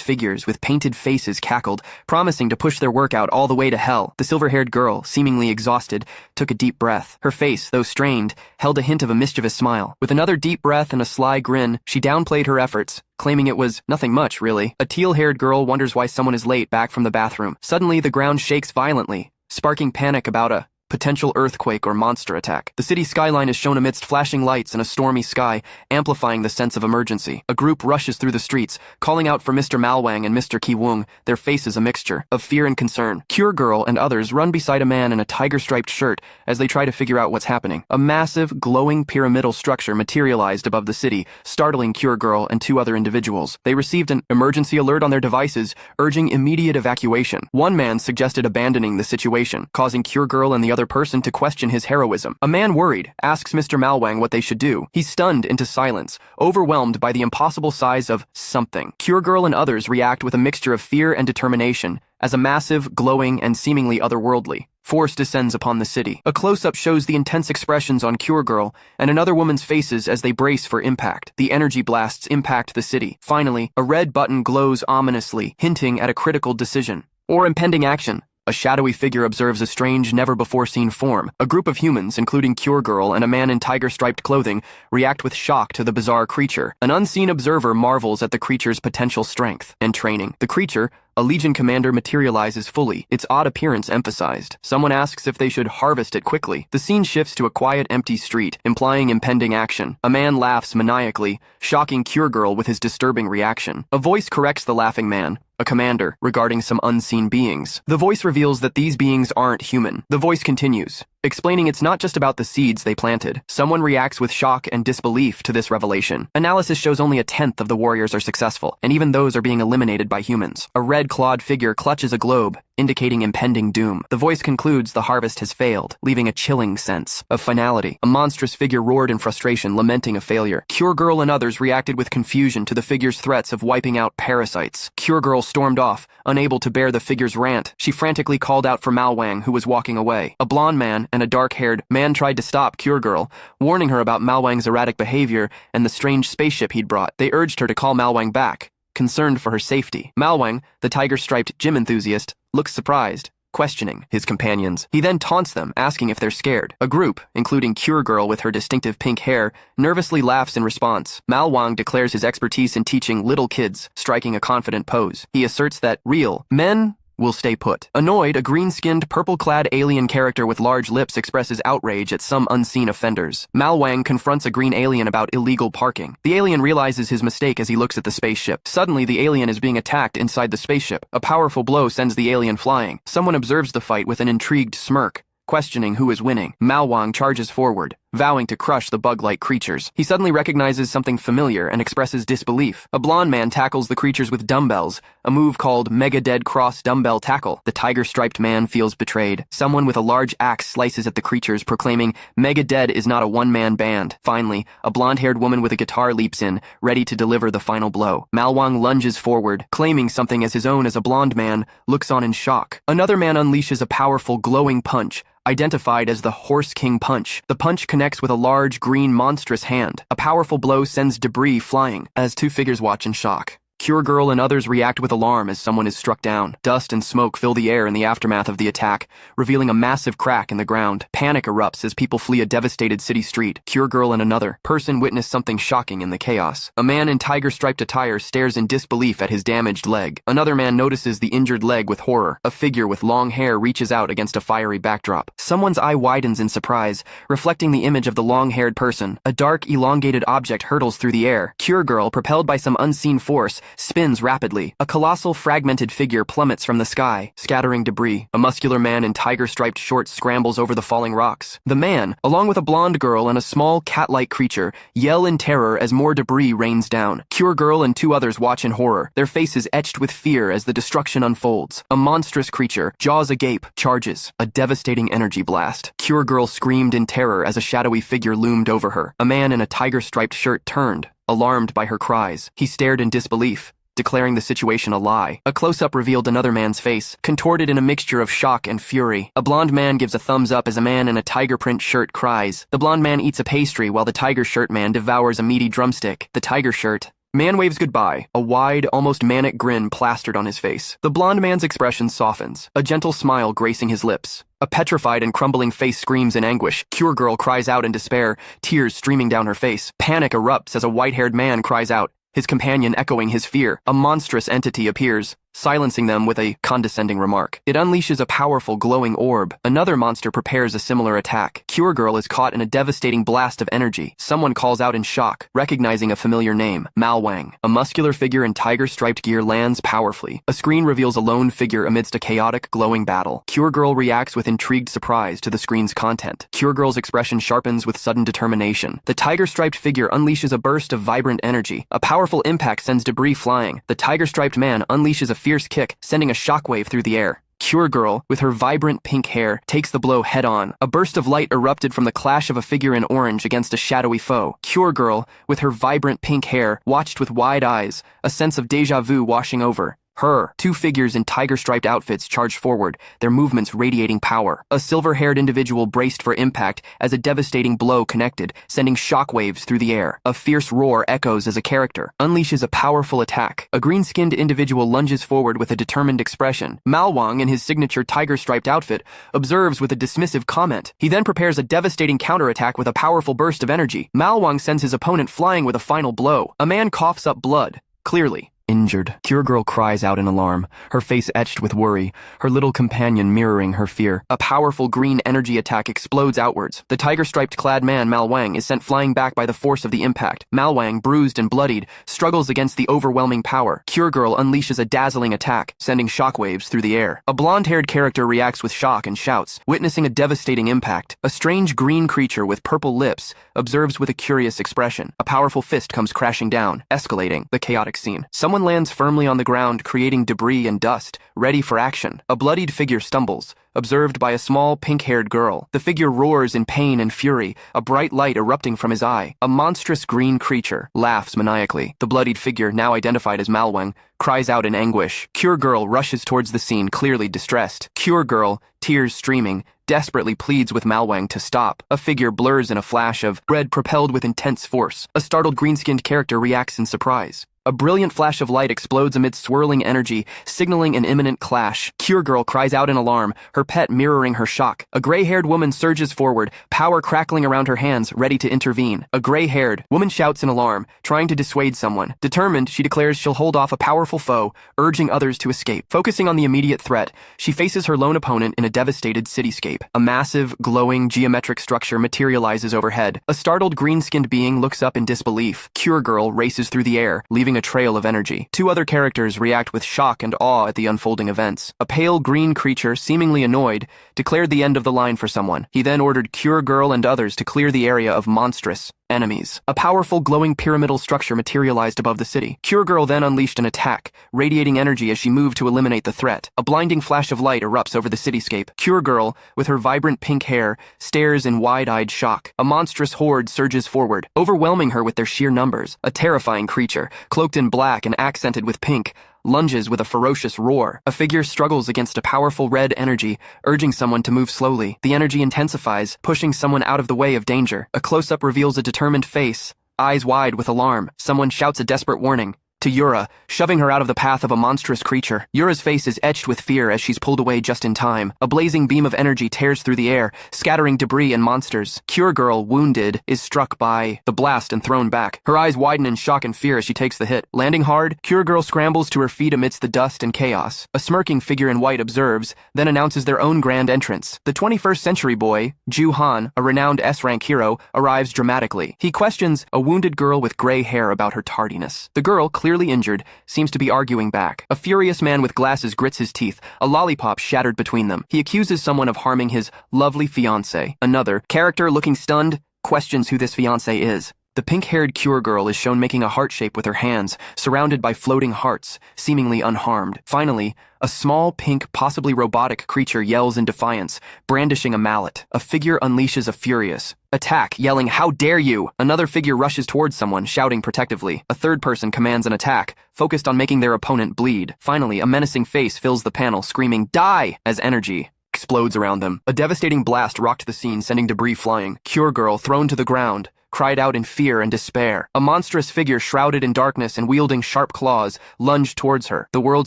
figures with painted faces cackled, promising to push their workout all the way to hell. The silver-haired girl, seemingly exhausted, took a deep breath. Her face, though strained, held a hint of a mischievous smile. With another deep breath and a sly grin, she downplayed her efforts, claiming it was nothing much, really. A teal-haired girl wonders why someone is late back from the bathroom. Suddenly, the ground shakes violently, sparking panic about a potential earthquake or monster attack. The city skyline is shown amidst flashing lights and a stormy sky, amplifying the sense of emergency. A group rushes through the streets, calling out for Mr. Malwang and Mr. Ki-woong, their faces a mixture of fear and concern. Cure Girl and others run beside a man in a tiger-striped shirt as they try to figure out what's happening. A massive, glowing pyramidal structure materialized above the city, startling Cure Girl and two other individuals. They received an emergency alert on their devices, urging immediate evacuation. One man suggested abandoning the situation, causing Cure Girl and the other person to question his heroism. A man worried asks Mr. Malwang what they should do. He's stunned into silence, overwhelmed by the impossible size of something. Cure Girl and others react with a mixture of fear and determination as a massive, glowing, and seemingly otherworldly force descends upon the city. A close-up shows the intense expressions on Cure Girl and another woman's faces as they brace for impact. The energy blasts impact the city. Finally, a red button glows ominously, hinting at a critical decision or impending action. A shadowy figure observes a strange, never-before-seen form. A group of humans, including Cure Girl and a man in tiger-striped clothing, react with shock to the bizarre creature. An unseen observer marvels at the creature's potential strength and training. The creature, a Legion commander, materializes fully, its odd appearance emphasized. Someone asks if they should harvest it quickly. The scene shifts to a quiet, empty street, implying impending action. A man laughs maniacally, shocking Cure Girl with his disturbing reaction. A voice corrects the laughing man, a commander, regarding some unseen beings. The voice reveals that these beings aren't human. The voice continues, explaining it's not just about the seeds they planted. Someone reacts with shock and disbelief to this revelation. Analysis shows only 1/10 of the warriors are successful, and even those are being eliminated by humans. A red-clawed figure clutches a globe, indicating impending doom. The voice concludes the harvest has failed, leaving a chilling sense of finality. A monstrous figure roared in frustration, lamenting a failure. Cure Girl and others reacted with confusion to the figure's threats of wiping out parasites. Cure Girl stormed off, unable to bear the figure's rant. She frantically called out for Malwang, who was walking away. A blonde man and a dark-haired man tried to stop Cure Girl, warning her about Malwang's erratic behavior and the strange spaceship he'd brought. They urged her to call Malwang back, concerned for her safety. Malwang, the tiger-striped gym enthusiast, looks surprised, questioning his companions. He then taunts them, asking if they're scared. A group, including Cure Girl with her distinctive pink hair, nervously laughs in response. Malwang declares his expertise in teaching little kids, striking a confident pose. He asserts that real men will stay put. Annoyed, a green-skinned, purple-clad alien character with large lips expresses outrage at some unseen offenders. Malwang confronts a green alien about illegal parking. The alien realizes his mistake as he looks at the spaceship. Suddenly, the alien is being attacked inside the spaceship. A powerful blow sends the alien flying. Someone observes the fight with an intrigued smirk, questioning who is winning. Malwang charges forward, vowing to crush the bug-like creatures. He suddenly recognizes something familiar and expresses disbelief. A blonde man tackles the creatures with dumbbells, a move called Mega Dead Cross Dumbbell Tackle. The tiger-striped man feels betrayed. Someone with a large axe slices at the creatures, proclaiming Mega Dead is not a one-man band. Finally, a blonde-haired woman with a guitar leaps in, ready to deliver the final blow. Malwang lunges forward, claiming something as his own as a blonde man looks on in shock. Another man unleashes a powerful, glowing punch, identified as the Horse King Punch. The punch connects with a large, green, monstrous hand. A powerful blow sends debris flying, as two figures watch in shock. Cure Girl and others react with alarm as someone is struck down. Dust and smoke fill the air in the aftermath of the attack, revealing a massive crack in the ground. Panic erupts as people flee a devastated city street. Cure Girl and another person witness something shocking in the chaos. A man in tiger-striped attire stares in disbelief at his damaged leg. Another man notices the injured leg with horror. A figure with long hair reaches out against a fiery backdrop. Someone's eye widens in surprise, reflecting the image of the long-haired person. A dark, elongated object hurtles through the air. Cure Girl, propelled by some unseen force, spins rapidly. A colossal fragmented figure plummets from the sky, scattering debris. A muscular man in tiger-striped shorts scrambles over the falling rocks. The man, along with a blonde girl and a small cat-like creature, yell in terror as more debris rains down. Cure Girl and two others watch in horror, their faces etched with fear as the destruction unfolds. A monstrous creature, jaws agape, charges. A devastating energy blast. Cure Girl screamed in terror as a shadowy figure loomed over her. A man in a tiger-striped shirt turned, alarmed by her cries. He stared in disbelief, declaring the situation a lie. A close-up revealed another man's face, contorted in a mixture of shock and fury. A blonde man gives a thumbs up as a man in a tiger print shirt cries. The blonde man eats a pastry while the tiger shirt man devours a meaty drumstick. The tiger shirt man waves goodbye, a wide, almost manic grin plastered on his face. The blonde man's expression softens, a gentle smile gracing his lips. A petrified and crumbling face screams in anguish. Cure Girl cries out in despair, tears streaming down her face. Panic erupts as a white-haired man cries out, his companion echoing his fear. A monstrous entity appears, silencing them with a condescending remark. It unleashes a powerful glowing orb. Another monster prepares a similar attack. Cure Girl is caught in a devastating blast of energy. Someone calls out in shock, recognizing a familiar name, Malwang. A muscular figure in tiger-striped gear lands powerfully. A screen reveals a lone figure amidst a chaotic, glowing battle. Cure Girl reacts with intrigued surprise to the screen's content. Cure Girl's expression sharpens with sudden determination. The tiger-striped figure unleashes a burst of vibrant energy. A powerful impact sends debris flying. The tiger-striped man unleashes a fierce kick, sending a shockwave through the air. Cure Girl, with her vibrant pink hair, takes the blow head-on. A burst of light erupted from the clash of a figure in orange against a shadowy foe. Cure Girl, with her vibrant pink hair, watched with wide eyes, a sense of déjà vu washing over her. Two figures in tiger-striped outfits charged forward, their movements radiating power. A silver-haired individual braced for impact as a devastating blow connected, sending shockwaves through the air. A fierce roar echoes as a character unleashes a powerful attack. A green-skinned individual lunges forward with a determined expression. Malwang, in his signature tiger-striped outfit, observes with a dismissive comment. He then prepares a devastating counterattack with a powerful burst of energy. Malwang sends his opponent flying with a final blow. A man coughs up blood, clearly injured. Cure Girl cries out in alarm, her face etched with worry, her little companion mirroring her fear. A powerful green energy attack explodes outwards. The tiger-striped clad man, Malwang, is sent flying back by the force of the impact. Malwang, bruised and bloodied, struggles against the overwhelming power. Cure Girl unleashes a dazzling attack, sending shockwaves through the air. A blonde-haired character reacts with shock and shouts, witnessing a devastating impact. A strange green creature with purple lips observes with a curious expression. A powerful fist comes crashing down, escalating the chaotic scene. Someone lands firmly on the ground, creating debris and dust, ready for action. A bloodied figure stumbles, observed by a small pink-haired girl. The figure roars in pain and fury, a bright light erupting from his eye. A monstrous green creature laughs maniacally. The bloodied figure, now identified as Malwang, cries out in anguish. Cure Girl rushes towards the scene, clearly distressed. Cure Girl, tears streaming, desperately pleads with Malwang to stop. A figure blurs in a flash of red propelled with intense force. A startled green-skinned character reacts in surprise. A brilliant flash of light explodes amid swirling energy, signaling an imminent clash. Cure Girl cries out in alarm, her pet mirroring her shock. A gray-haired woman surges forward, power crackling around her hands, ready to intervene. A gray-haired woman shouts in alarm, trying to dissuade someone. Determined, she declares she'll hold off a powerful foe, urging others to escape. Focusing on the immediate threat, she faces her lone opponent in a devastated cityscape. A massive, glowing, geometric structure materializes overhead. A startled green-skinned being looks up in disbelief. Cure Girl races through the air, leaving a trail of energy. Two other characters react with shock and awe at the unfolding events. A pale green creature, seemingly annoyed, declared the end of the line for someone. He then ordered Cure Girl and others to clear the area of monstrous enemies. A powerful glowing pyramidal structure materialized above the city. Cure Girl then unleashed an attack, radiating energy as she moved to eliminate the threat. A blinding flash of light erupts over the cityscape. Cure Girl, with her vibrant pink hair, stares in wide-eyed shock. A monstrous horde surges forward, overwhelming her with their sheer numbers. A terrifying creature, cloaked in black and accented with pink, lunges with a ferocious roar. A figure struggles against a powerful red energy, urging someone to move slowly. The energy intensifies, pushing someone out of the way of danger. A close-up reveals a determined face, eyes wide with alarm. Someone shouts a desperate warning to Yura, shoving her out of the path of a monstrous creature. Yura's face is etched with fear as she's pulled away just in time. A blazing beam of energy tears through the air, scattering debris and monsters. Cure Girl, wounded, is struck by the blast and thrown back. Her eyes widen in shock and fear as she takes the hit. Landing hard, Cure Girl scrambles to her feet amidst the dust and chaos. A smirking figure in white observes, then announces their own grand entrance. The 21st century boy, Ju Han, a renowned S-rank hero, arrives dramatically. He questions a wounded girl with gray hair about her tardiness. The girl, clearly injured, seems to be arguing back. A furious man with glasses grits his teeth, a lollipop shattered between them. He accuses someone of harming his lovely fiancée. Another, character looking stunned, questions who this fiancé is. The pink-haired Cure Girl is shown making a heart shape with her hands, surrounded by floating hearts, seemingly unharmed. Finally, a small, pink, possibly robotic creature yells in defiance, brandishing a mallet. A figure unleashes a furious attack, yelling, "How dare you!" Another figure rushes towards someone, shouting protectively. A third person commands an attack, focused on making their opponent bleed. Finally, a menacing face fills the panel, screaming, "Die!" as energy explodes around them. A devastating blast rocked the scene, sending debris flying. Cure Girl, thrown to the ground, cried out in fear and despair. A monstrous figure shrouded in darkness and wielding sharp claws lunged towards her. The world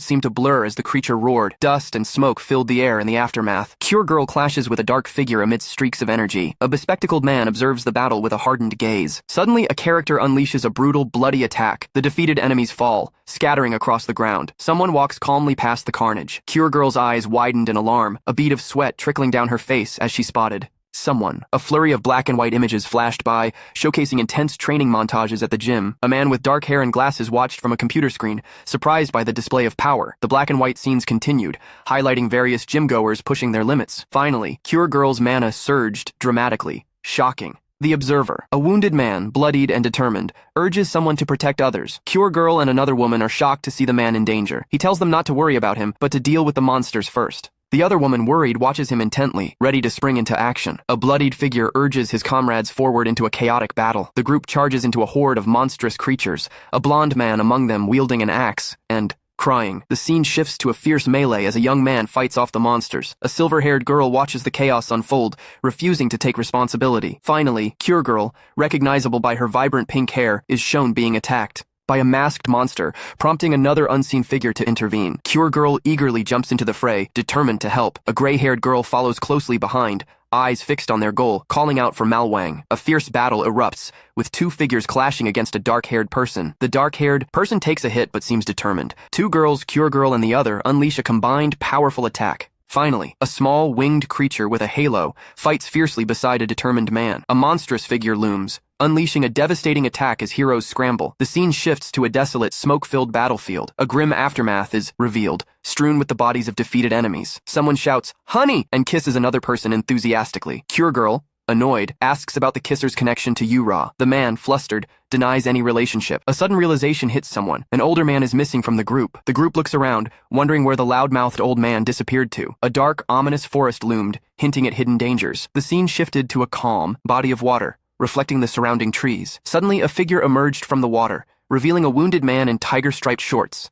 seemed to blur as the creature roared. Dust and smoke filled the air in the aftermath. Cure Girl clashes with a dark figure amidst streaks of energy. A bespectacled man observes the battle with a hardened gaze. Suddenly, a character unleashes a brutal, bloody attack. The defeated enemies fall, scattering across the ground. Someone walks calmly past the carnage. Cure Girl's eyes widened in alarm, a bead of sweat trickling down her face as she spotted someone. A flurry of black and white images flashed by, showcasing intense training montages at the gym. A man with dark hair and glasses watched from a computer screen, surprised by the display of power. The black and white scenes continued, highlighting various gym-goers pushing their limits. Finally, Cure Girl's mana surged dramatically, shocking the observer. A wounded man, bloodied and determined, urges someone to protect others. Cure Girl and another woman are shocked to see the man in danger. He tells them not to worry about him, but to deal with the monsters first. The other woman, worried, watches him intently, ready to spring into action. A bloodied figure urges his comrades forward into a chaotic battle. The group charges into a horde of monstrous creatures, a blonde man among them wielding an axe, and crying. The scene shifts to a fierce melee as a young man fights off the monsters. A silver-haired girl watches the chaos unfold, refusing to take responsibility. Finally, Cure Girl, recognizable by her vibrant pink hair, is shown being attacked by a masked monster, prompting another unseen figure to intervene. Cure Girl eagerly jumps into the fray, determined to help. A gray-haired girl follows closely behind, eyes fixed on their goal, calling out for Malwang. A fierce battle erupts, with two figures clashing against a dark-haired person. The dark-haired person takes a hit but seems determined. Two girls, Cure Girl and the other, unleash a combined, powerful attack. Finally, a small, winged creature with a halo fights fiercely beside a determined man. A monstrous figure looms, unleashing a devastating attack as heroes scramble. The scene shifts to a desolate, smoke-filled battlefield. A grim aftermath is revealed, strewn with the bodies of defeated enemies. Someone shouts, "Honey!" and kisses another person enthusiastically. Cure Girl, annoyed, asks about the kisser's connection to Yura. The man, flustered, denies any relationship. A sudden realization hits someone. An older man is missing from the group. The group looks around, wondering where the loud-mouthed old man disappeared to. A dark, ominous forest loomed, hinting at hidden dangers. The scene shifted to a calm body of water, reflecting the surrounding trees. Suddenly, a figure emerged from the water, revealing a wounded man in tiger-striped shorts.